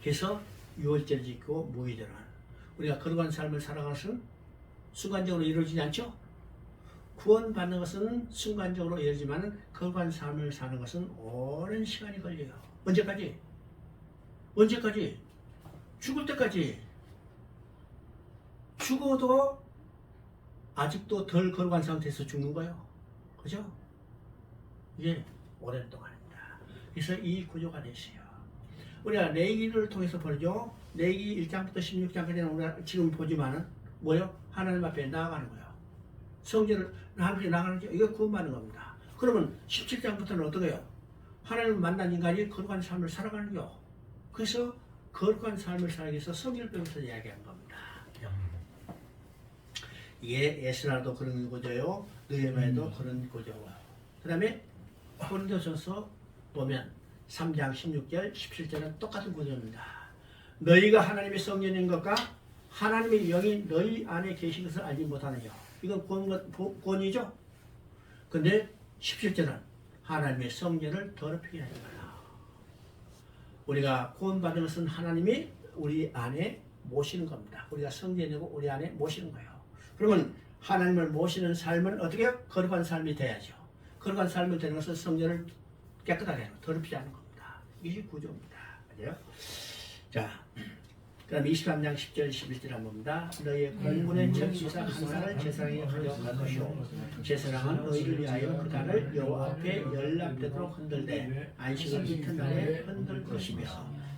A: 그래서 6월절 지키고 무교절은 우리가 거룩한 삶을 살아가는 것은 순간적으로 이루어지지 않죠? 구원받는 것은 순간적으로 이루어지만 거룩한 삶을 사는 것은 오랜 시간이 걸려요. 언제까지? 언제까지? 죽을 때까지. 죽어도 아직도 덜 거룩한 상태에서 죽는 거예요. 그죠? 이게 오랜 동안입니다. 그래서 이 구조가 됐어요. 우리가 레위기를 통해서 보죠. 레위기 1장부터 16장까지는 우리가 지금 보지만은 뭐요? 하나님 앞에 나아가는 거예요. 성전을 하나님 앞에 나아가는 게 이거 구원받는 겁니다. 그러면 17장부터는 어떻게 해요? 하나님을 만난 인간이 거룩한 삶을 살아가는 거예요. 그래서 거룩한 삶을 살기 위해서 성경을 빼면서 이야기한 겁니다. 이게 에스라도 그런 구조요, 느헤미야도 그런 구조고. 그 다음에 고린도전서 보면 3장 16절, 17절은 똑같은 구조입니다. 너희가 하나님의 성전인 것과 하나님의 영이 너희 안에 계신 것을 알지 못하느냐. 이건 구원이죠. 근데 17절은 하나님의 성전을 더럽히게 하지 말라. 우리가 구원받은 것은 하나님이 우리 안에 모시는 겁니다. 우리가 성전이고 우리 안에 모시는 거예요. 그러면 하나님을 모시는 삶은 어떻게 해요? 거룩한 삶이 돼야죠. 거룩한 삶이 되는 것은 성전을 깨끗하게 하는, 더럽히지 않는 겁니다. 이게 구조입니다. 그죠? 자, 그럼 23장 10절 11절 한번 봅니다. 너희의 공군의 첫 이삭 하나를 제사장에게 가져갈 것이요 제사장은 너희를 위하여 그 단을 여호와 앞에 연락되도록 흔들되 안식을 이튿날에 흔들 것이며.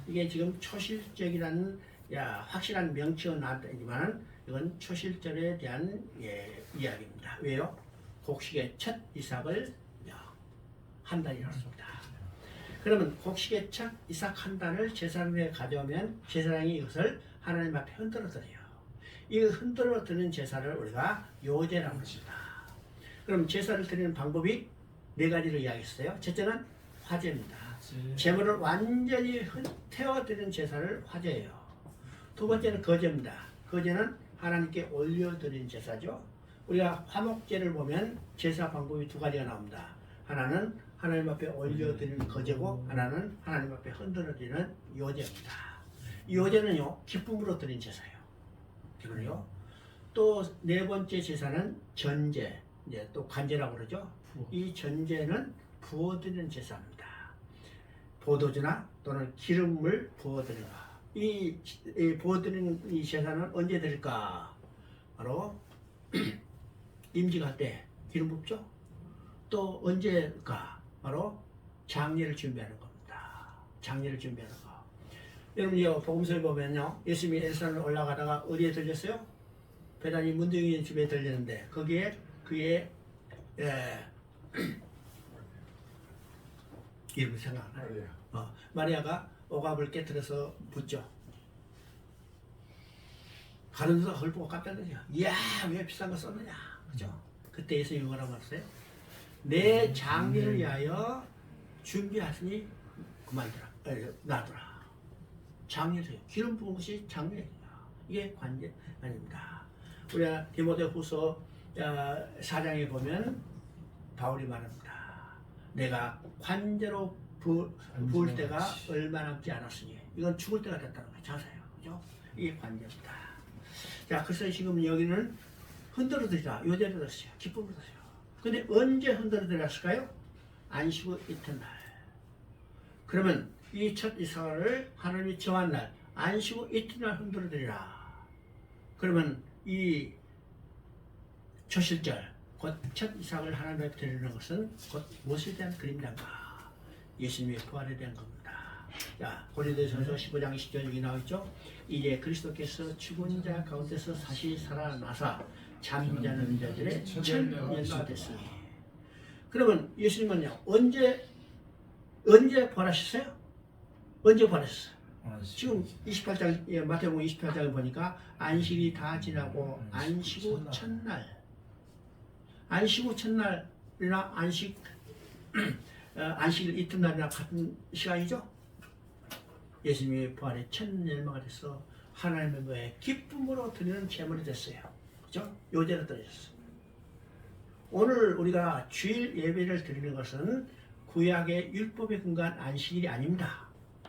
A: 이게 지금 초실적이라는 확실한 명칭은 나왔지만 이건 초실절에 대한 이야기입니다. 왜요? 곡식의 첫 이삭을 한 달이었습니다. 그러면 곡식의 첫 이삭 한 달을 제사장에게 가져오면 제사장이 이것을 하나님 앞에 흔들어 드려요. 이 흔들어 드는 제사를 우리가 요제라고 합니다. 그럼 제사를 드리는 방법이 네 가지를 이야기했어요. 첫째는 화제입니다. 제물을 완전히 태워드리는 제사를 화제예요. 두 번째는 거제입니다. 거제는 하나님께 올려드리는 제사죠. 우리가 화목제를 보면 제사 방법이 두 가지가 나옵니다. 하나는 하나님 앞에 올려드리는 거제고 하나는 하나님 앞에 흔들어드리는 요제입니다. 이 요제는요 기쁨으로 드리는 제사예요. 그리고요 또 네 번째 제사는 전제, 이제 또 관제라고 그러죠. 이 전제는 부어드리는 제사입니다. 포도주나 또는 기름을 부어드리는 것. 이 부어드리는 이 제사는 언제 드릴까? 바로 임직할 때 기름 붓죠. 또 언제일까? 바로 장례를 준비하는 겁니다. 장례를 준비하는 거. 여러분 이 복음서에 보면요, 예수님이 예루살렘에 올라가다가 어디에 들렸어요? 베다니 문둥이 집에 들렸는데 거기에 그의 이름이 생각나요. 마리아가 오갑을 깨뜨려서 붓죠. 가는 데서 그걸 보고 깜짝 놀라죠. 이야, 왜 비싼 거 썼느냐. 그죠? 그때 예수님이 뭐라고 했어요? 내 장례를 위하여 준비하시니 그만두라. 놔두라. 장례세요. 기름 부은 것이 장례예요. 이게 관제 아닙니다. 우리가 디모데후서 4장에 보면 바울이 말합니다. 내가 관제로 부을 때가 얼마 남지 않았으니 이건 죽을 때가 됐다는 거예요. 자사예요. 그죠? 이게 관제입니다. 자, 그래서 지금 여기는 흔들어 드리라. 요제를 드렸어요. 기쁨으로 드세요. 근데 언제 흔들어 드렸을까요? 안식구 이튿날. 그러면 이 첫 이삭을 하나님이 정한 날, 안식구 이튿날 흔들어 드리라. 그러면 이 초실절, 곧 첫 이삭을 하나님 앞에 드리는 것은 곧 무엇에 대한 그림자인가? 예수님의 부활에 대한 겁니다. 자, 고린도전서 15장 20절 여기 나와있죠? 이제 그리스도께서 죽은 자 가운데서 다시 살아나사 잠자는 자들의 첫 연수가 됐으니. 그러면 예수님은요 언제 부활하셨어요? 언제 부활하셨어요? 지금 28장 마태복음 28장을 보니까 안식이 다 지나고 안식 후 첫날, 안식 후 첫날이나 안식일 이튿날이나 같은 시간이죠. 예수님이 부활의 첫 열매가 돼서 하나님의 거에 기쁨으로 드리는 제물이 됐어요. 그죠? 요제로 드렸어요. 오늘 우리가 주일 예배를 드리는 것은 구약의 율법에 근거한 안식일이 아닙니다.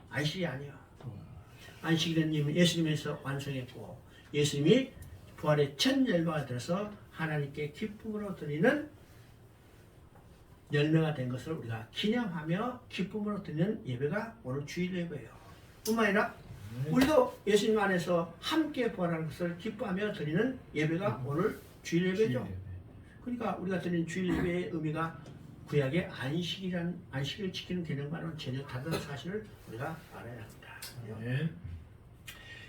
A: 안식일이 아니에요. 안식일은 예수님에서 완성했고 예수님이 부활의 첫 열매가 되어서 하나님께 기쁨으로 드리는 열매가 된 것을 우리가 기념하며 기쁨으로 드리는 예배가 오늘 주일 예배예요. 뿐만 아니라 우리도 예수님 안에서 함께 부활하는 것을 기뻐하며 드리는 예배가 오늘 주일 예배죠. 그러니까 우리가 드리는 주일 예배의 의미가 구약의 안식을 지키는 개념과는 전혀 다른 사실을 우리가 알아야 합니다.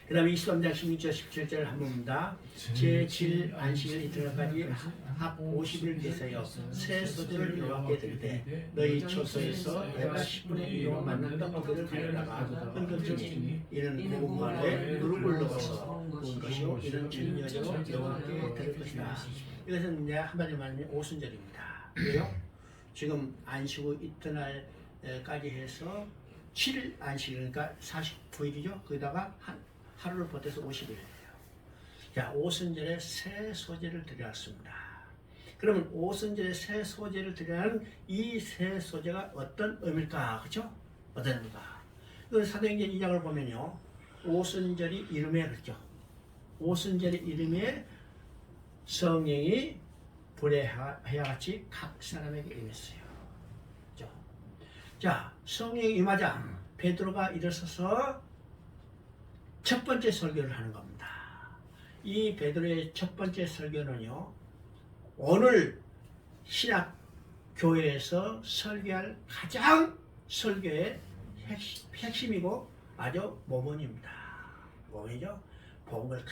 A: 그 다음에 23장 16절 17절을 한번 봅니다. 제7 안식일 이튿날까지 합 50일 계세요. 새 소재를 여호와께 드리되 너희 처소에서 해가 10분의 1로 맞는 떡고기를 가져다가 흔들지니 이는 고구마에 누룩을 넣어서 구운 것이요 이는 천년으로 여호와께 드릴 것이다. 이것은 이제 한마디로 말하면 오순절입니다. 왜요? 지금 안식 후 이튿날까지 해서 7일 안식, 그러니까 49일이죠. 거기다가 하루를 보태서 50일이에요. 자, 오순절에 새 소재를 드려왔습니다. 그러면 오순절에 새 소재를 드리는 이 새 소재가 어떤 의미일까? 그렇죠? 어떤 의미일까? 이건 사도행전 2장을 보면요. 오순절이 이름에 그렇죠. 오순절의 이름에 성령이 불의 해와 같이 각 사람에게 임했어요. 그렇죠? 자, 성령이 임하자 베드로가 일어서서 첫 번째 설교를 하는 겁니다. 이 베드로의 첫 번째 설교는요, 오늘 신학 교회에서 설교할 가장 설교의 핵심이고 아주 모범입니다. 모범이죠. 복음을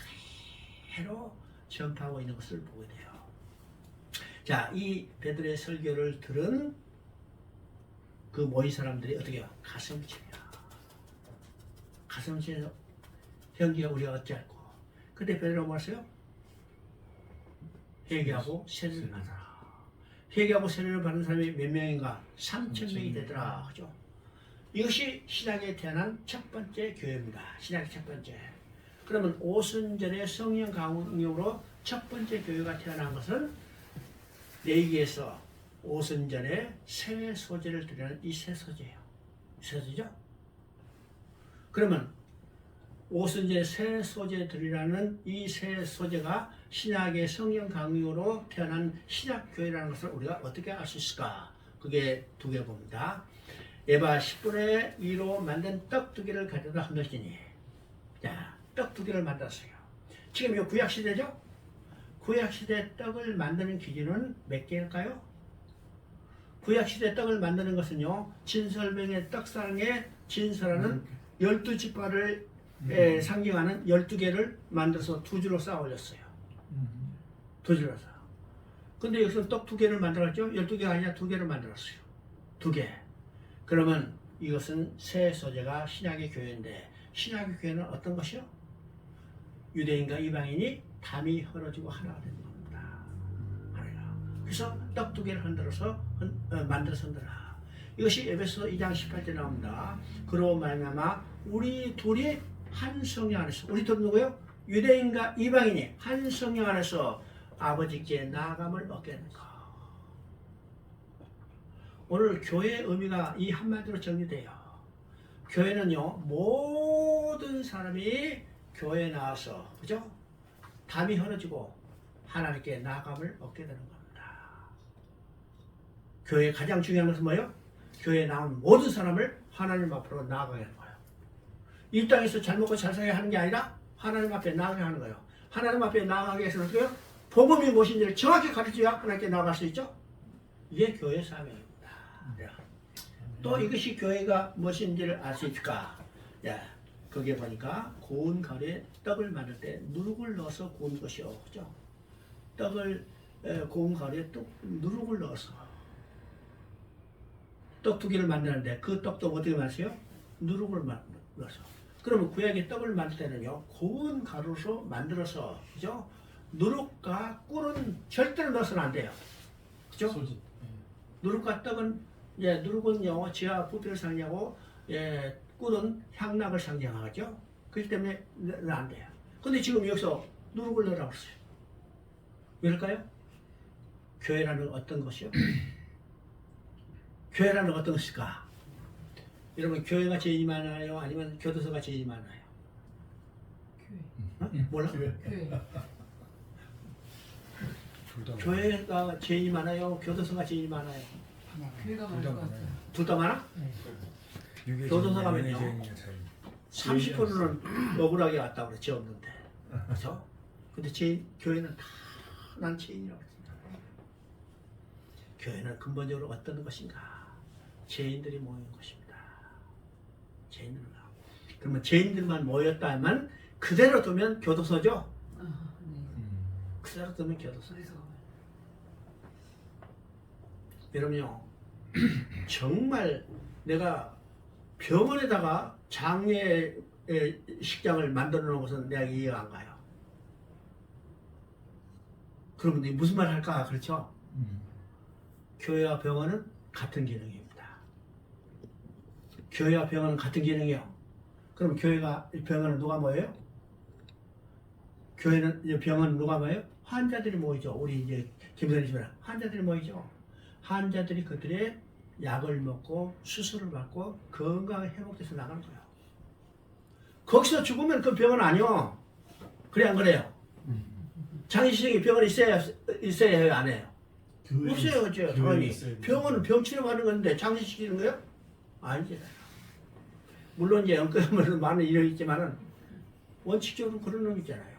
A: 그대로 전파하고 있는 것을 보게 돼요. 자, 이 베드로의 설교를 들은 그 모인 사람들이 어떻게 해요? 가슴을 치며 가슴을 치면서 형제가 우리가 어찌할꼬. 그때 베드로가 뭐랬어요? 회개하고 세례를 받아라. 회개하고 세례를 받은 사람이 몇 명인가? 3,000명이 되더라. 그죠? 이것이 신약에 태어난 첫 번째 교회입니다. 신약의 첫 번째. 그러면 오순절의 성령 강림으로 첫 번째 교회가 태어난 것은 레위기에서 오순절에 새 소제를 드리는 이 새 소제예요. 새 소제죠? 그러면 오순절에 새 소제 드리라는 이 새 소제가 신약의 성령 강림으로 태어난 신약 교회라는 것을 우리가 어떻게 알 수 있을까? 그게 두 개 봅니다. 에바 10분의 2로 만든 떡 두 개를 가져다 한 것이니, 자, 떡 두 개를 만들었어요. 지금 이 구약 시대죠? 구약 시대 떡을 만드는 기준은 몇 개일까요? 구약 시대 떡을 만드는 것은요, 진설병의 떡상에 진설하는 12지파를 상징하는 12개를 만들어서 두 줄로 쌓아 올렸어요. 두 줄로 쌓아. 근데 여기서 떡 두 개를 만들었죠? 12개가 아니라 두 개를 만들었어요. 두 개. 그러면 이것은 새 소재가 신약의 교회인데, 신약의 교회는 어떤 것이요? 유대인과 이방인이 담이 헐어지고 하나가 되는 겁니다. 하나가. 그래서 떡 두 개를 만들어서 흔들라. 이것이 에베소 2장 18절에 나옵니다. 그로 말미암아 우리 둘이 한 성령 안에서, 우리 둘은 누구요? 유대인과 이방인이 한 성령 안에서 아버지께 나아감을 얻게 되는 것. 오늘 교회의 의미가 이 한마디로 정리돼요. 교회는요, 모든 사람이 교회에 나와서, 그죠? 담이 흐려지고 하나님께 나아감을 얻게 되는 겁니다. 교회의 가장 중요한 것은 뭐예요? 교회에 나온 모든 사람을 하나님 앞으로 나아가게 하는 거예요. 이 땅에서 잘 먹고 잘 살게 하는 게 아니라 하나님 앞에 나아가게 하는 거예요. 하나님 앞에 나아가기 위해서는 어떻게 해요? 복음이 무엇인지를 정확히 가르쳐야 하나님께 나아갈 수 있죠? 이게 교회의 사명입니다. 또 이것이 교회가 무엇인지를 알 수 있을까? 야, 거기에 보니까 고운 가루에 떡을 만들 때 누룩을 넣어서 구운 것이요. 그죠? 떡을 고운 가루에 누룩을 넣어서 떡 두 개를 만드는데 그 떡도 어떻게 만드세요? 누룩을 넣어서. 그러면 구약의 떡을 만들 때는요, 고운 가루로 만들어서, 그죠? 누룩과 꿀은 절대로 넣어서는 안 돼요. 그죠? 누룩과 떡은, 누룩은요, 지하 부피를 상징하고, 꿀은 향락을 상징하죠. 그렇기 때문에 안 돼요. 근데 지금 여기서 누룩을 넣으라고 했어요. 왜일까요? 교회라는 어떤 것이요? 교회라는 어떤 것일까? 여러분, 교회가 제일 많아요? 아니면 교도소가 제일 많아요?
B: 교회.
A: 어? 몰라?
B: 교회.
A: 교회가 제일 많아요? 교도소가 제일 많아요?
B: 교회가 많을 것 같아요.
A: 둘 다 많아? 교도소 가면요, 30%는 억울하게 왔다고 그래, 죄 없는데. 그렇죠? 근데 교회는 다 난 죄인이라고 했습니다. 교회는 근본적으로 어떤 것인가? 죄인들이 모이는 것입니다. 죄인들만. 그러면 죄인들만 모였다면 그대로 두면 교도소죠?
B: 네.
A: 그대로 두면 교도소.
B: 어디서 가봐요?
A: 여러분요, 정말 내가 병원에다가 장례 식장을 만들어 놓은 것은 내가 이해가 안 가요. 그러면 무슨 말 할까? 그렇죠? 교회와 병원은 같은 기능입니다. 교회와 병원은 같은 기능이요. 그럼 교회가, 병원은 누가 모여요? 교회는, 병원은 누가 모여요? 환자들이 모이죠. 우리 이제 김선희씨는 환자들이 모이죠. 환자들이 그들의 약을 먹고 수술을 받고 건강을 회복돼서 나가는 거예요. 거기서 죽으면 그 병원 아니요. 그래 안 그래요? 장례식장에 병원에 있어야 해요, 안 해요? 없어요, 어째요? 당연히. 병원은 병 치료받는 건데 장례시키는 거예요? 아니잖아요. 물론 이제 엉뚱한 많은 일이 있지만은 원칙적으로 그런 놈 있잖아요.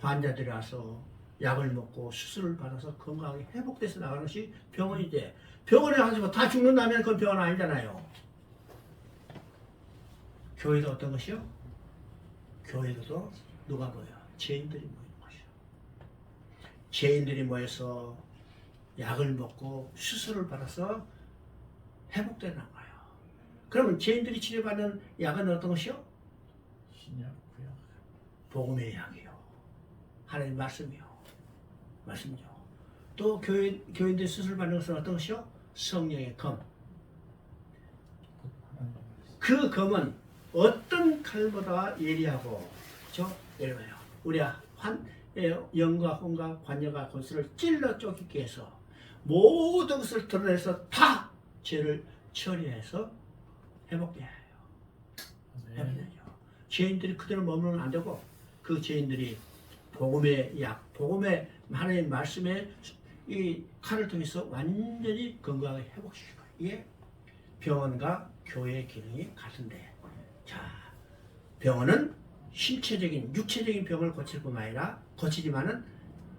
A: 환자들이 와서 약을 먹고 수술을 받아서 건강하게 회복돼서 나가는 것이 병원이지. 병원에 가서 다 죽는다면 그건 병원 아니잖아요. 교회도 어떤 것이요? 교회도 누가 모여? 죄인들이 모이는 것이요. 죄인들이 모여서 약을 먹고 수술을 받아서 회복되는 거예요. 그러면 죄인들이 치료받는 약은 어떤 것이요?
C: 신약 구약.
A: 복음의 약이요. 하나님 말씀이요. 말씀이죠. 또 교인들이 수술 받는 것은 어떤 것이요? 성령의 검. 그 검은 어떤 칼보다 예리하고, 그렇죠? 예리해요. 우리 영과 혼과 관여가 권수를 찔러 쪼개게 해서 모든 것을 드러내서 다 죄를 처리해서 회복돼야 해요. 회복되죠. 죄인들이 그대로 머무르면 안 되고 그 죄인들이 복음의 약, 복음의 하나님 말씀의 이 칼을 통해서 완전히 건강하게 회복시킬 거예요. 이게 병원과 교회의 기능이 같은데, 자, 병원은 신체적인 육체적인 병을 고칠 뿐만 아니라 고치지만은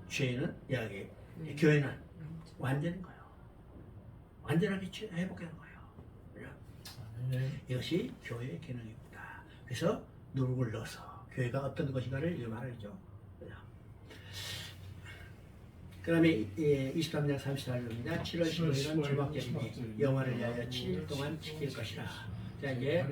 A: 교회는 완전인 거예요. 완전하게 회복하는 거예요. 이것이 교회의 기능입니다. 그래서 누룩을 넣어서 교회가 어떤 것인가를 이거 말하죠. 그 다음에 23장 34절입니다. 7월 15일은 초막절이니 영화를 위하여 7일 동안 지킬 것이라. 자, 이제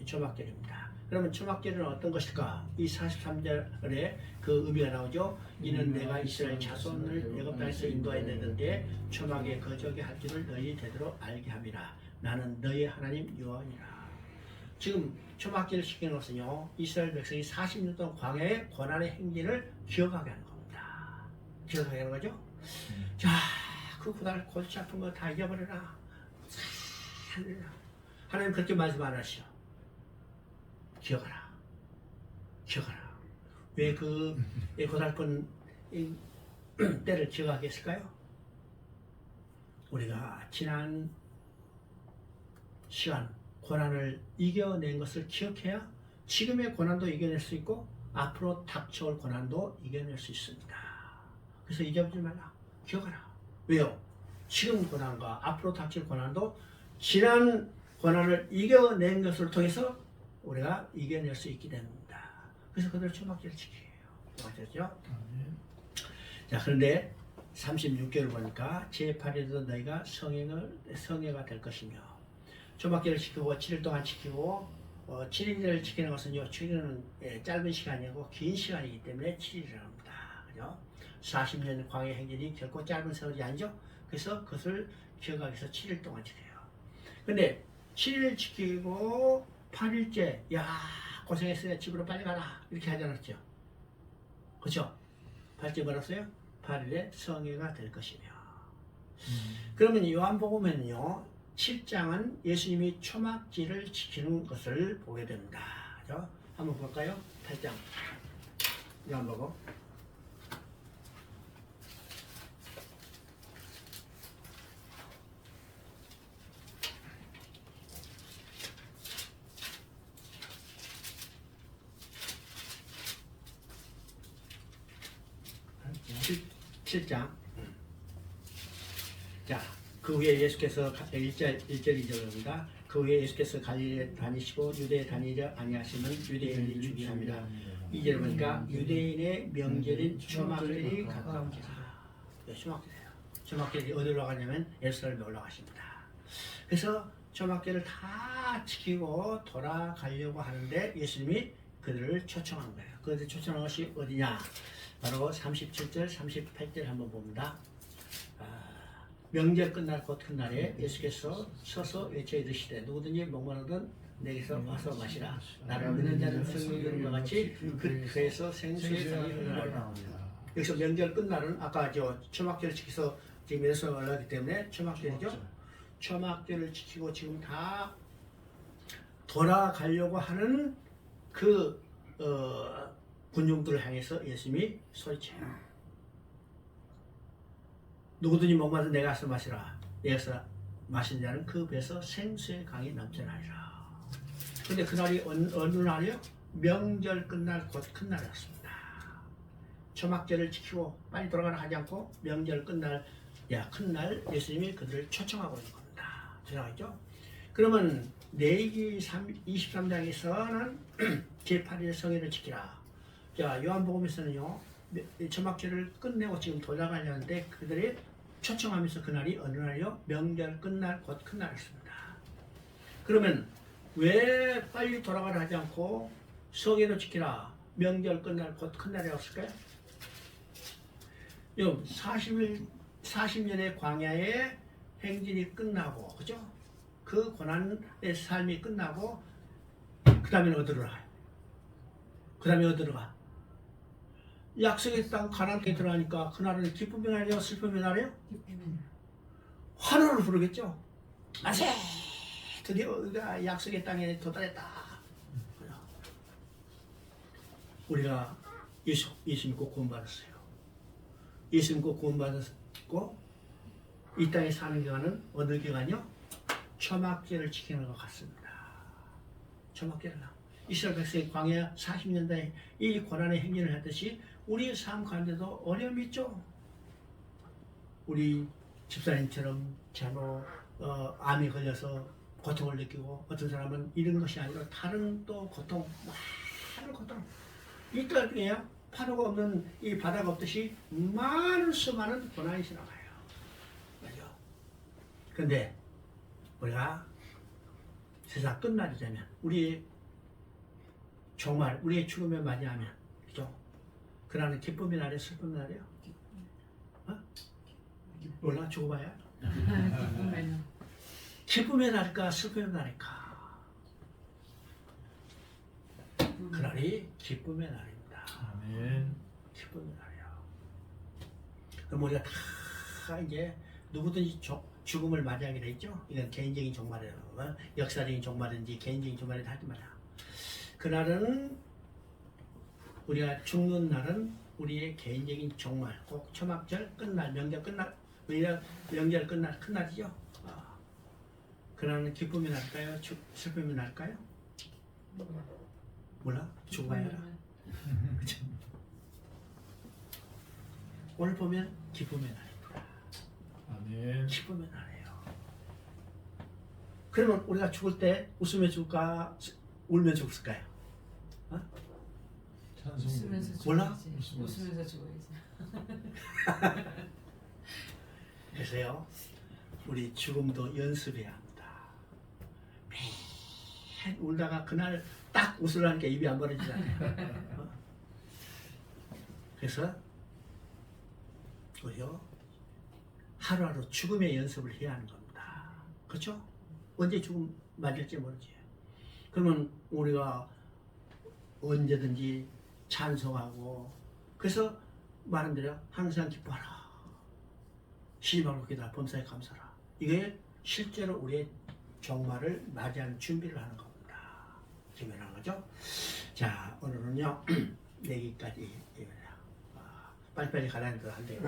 A: 초막절입니다. 그러면 초막절은 어떤 것일까? 이 43절에 그 의미가 나오죠. 이는 내가 이스라엘 자손을 애굽 땅에서 인도하였는데 초막에 거저게 할 줄을 너희 되도록 알게 함이라. 나는 너희 하나님 여호와니라. 지금 초막절을 시키는 것은요, 이스라엘 백성이 40년 동안 광야의 고난의 행진을 기억하게 하는 겁니다. 기억하게 하는 거죠. 자, 그 고난 골치 아픈 거 다 잊어버려라. 하나님 그렇게 말씀 안 하시오. 기억하라. 기억하라. 왜 그 고달픈 때를 기억하게 했을까요? 우리가 지난 시간 고난을 이겨낸 것을 기억해야 지금의 고난도 이겨낼 수 있고 앞으로 닥쳐올 고난도 이겨낼 수 있습니다. 그래서 잊어버리지 말라. 기억하라. 왜요? 지금 고난과 앞으로 닥칠 고난도 지난 고난을 이겨낸 것을 통해서 우리가 이겨낼 수 있게 됩니다. 그래서 그들 초막절을 지켜요. 맞았죠? 자, 그런데 36개월 보니까 제8일에도 너희가 성회가 될 것이며, 초막절을 지키고 7일 동안 지키고 7일을 지키는 것은요, 7일은 짧은 시간이고 긴 시간이기 때문에 7일이라고 합니다. 그죠? 40년 광야 행진이 결코 짧은 세월이 아니죠. 그래서 그것을 기억하기 위해서 7일 동안 지켜요. 근데 7일 지키고 8일째, 야, 고생했어요. 집으로 빨리 가라. 이렇게 하지 않았죠. 그렇죠? 8일째 뭐랬어요? 8일에 성회가 될 것이며. 그러면 요한복음에는요, 7장은 예수님이 초막절을 지키는 것을 보게 됩니다. 그렇죠? 한번 볼까요? 8장. 요한복음. 칠 7장. 자, 그 후에 예수께서 1절 2절입니다. 그 후에 예수께서 갈릴리에 다니시고 유대에 다니려 아니하시면 유대인이 죽이려 합니다. 2절 보니까 유대인의 명절인 초막절이 가까운지라. 초막절이에요. 초막절이 어디로 가냐면 예루살렘에 올라가십니다. 그래서 초막절을 다 지키고 돌아가려고 하는데 예수님이 그들을 초청한 거예요. 그들을 초청한 것이 어디냐? 바로 37절, 38절 한번 봅니다. 명절 끝날 곧 그날에 예수께서 서서 외쳐 이르시되 누구든지 목마르든 내게서 와서 마시라. 나를 믿는 자는 생명이 흐르는 것 같이 그에서 생수의 강이 흐르리라. 여기서 명절 끝날은 아까 초막절을 지켜서 지금 예수가 올라가기 때문에 초막절이죠. 초막절을 지키고 지금 다 돌아가려고 하는 그 군중들을 향해서 예수님이 소리쳐요. 누구든지 목마르든 내가 와서 마시라. 내가 마신 자는 그 배에서 생수의 강이 넘쳐나리라. 근데 그날이 어느 날이요? 명절 끝날 곧 큰 날이었습니다. 초막절을 지키고 빨리 돌아가라 하지 않고 명절 끝날 큰 날 예수님이 그들을 초청하고 있는 겁니다. 들어가죠? 그러면 레위기 23장에서는 제8일 성회를 지키라. 자, 요한복음에서는요, 초막절을 끝내고 지금 돌아가려는데 그들이 초청하면서 그날이 어느 날이요? 명절 끝날 곧 끝날이었습니다. 그러면 왜 빨리 돌아가라 하지 않고 성회로 지키라 명절 끝날 곧 끝날이라고 했을까요? 40년의 광야의 행진이 끝나고, 그죠? 그 고난의 삶이 끝나고, 그 다음에 어디로 가요? 그 다음에 어디로 가? 약속의 땅 가나안 땅에 들어가니까 그날은 기쁨의 날이요? 슬픔의 날이요? 환호를 부르겠죠? 만세! 드디어 우리가 약속의 땅에 도달했다. 우리가 예수 믿고 구원받았어요. 예수 믿고 구원받았고 이 땅에 사는 기간은 어느 기간이요? 초막절을 지키는 것 같습니다. 초막절을. 이스라엘 백성이 광야 40년대 이 고난의 행진을 했듯이 우리의 삶 가운데도 어려움이 있죠. 우리 집사님처럼 잔호 암이 걸려서 고통을 느끼고, 어떤 사람은 이런 것이 아니라 다른 또 고통, 많은 고통. 이 땅에 파도가 없는 이 바다가 없듯이 많은 수많은 고난이 지나가요. 맞죠? 근데 우리가 세상 끝날이 되면 우리의 정말 우리의 죽음을 맞이하면, 그죠? 그날은 기쁨의 날이에요, 슬픔의 날이에요? 어? 몰라? 죽어봐야? 기쁨의 날일까 슬픔의 날일까? 그날이 기쁨의 날입니다.
C: 아멘.
A: 기쁨의 날이야. 그럼 우리가 다 이제 누구든지 죽음을 맞이하게 돼 있죠. 이건 개인적인 종말이에요. 역사적인 종말인지 개인적인 종말인지 하지 마라. 그날은 우리가 죽는 날은 우리의 개인적인 종말, 꼭 초막절 끝날, 명절 끝날, 명절 끝날 큰 날이죠. 그날은 기쁨이 날까요? 슬픔이 날까요? 몰라? 죽어봐야 알아. 그쵸? 오늘 보면 기쁨의 날입니다.
C: 아멘.
A: 기쁨의 날이에요. 그러면 우리가 죽을 때 웃으며 죽을까? 울며 죽을까요? 어?
B: 웃으면서
A: 몰라?
B: 죽어야지. 웃으면서 죽어야지.
A: 그래서요, 우리 죽음도 연습해야 합니다. 매일 울다가 그날 딱 웃으려니까 입이 안 벌어지잖아요. 어? 그래서 우리요, 하루하루 죽음의 연습을 해야 하는 겁니다. 그렇죠? 언제 죽음 맞을지 모르지. 그러면 우리가 언제든지 찬송하고, 그래서 말한 대로 항상 기뻐하라. 시집하고 기도하라. 범사에 감사하라. 이게 실제로 우리의 종말을 맞이하는 준비를 하는 겁니다. 기면하는 거죠. 자, 오늘은요 여기까지. 빨리빨리 가라는 거 안 돼요.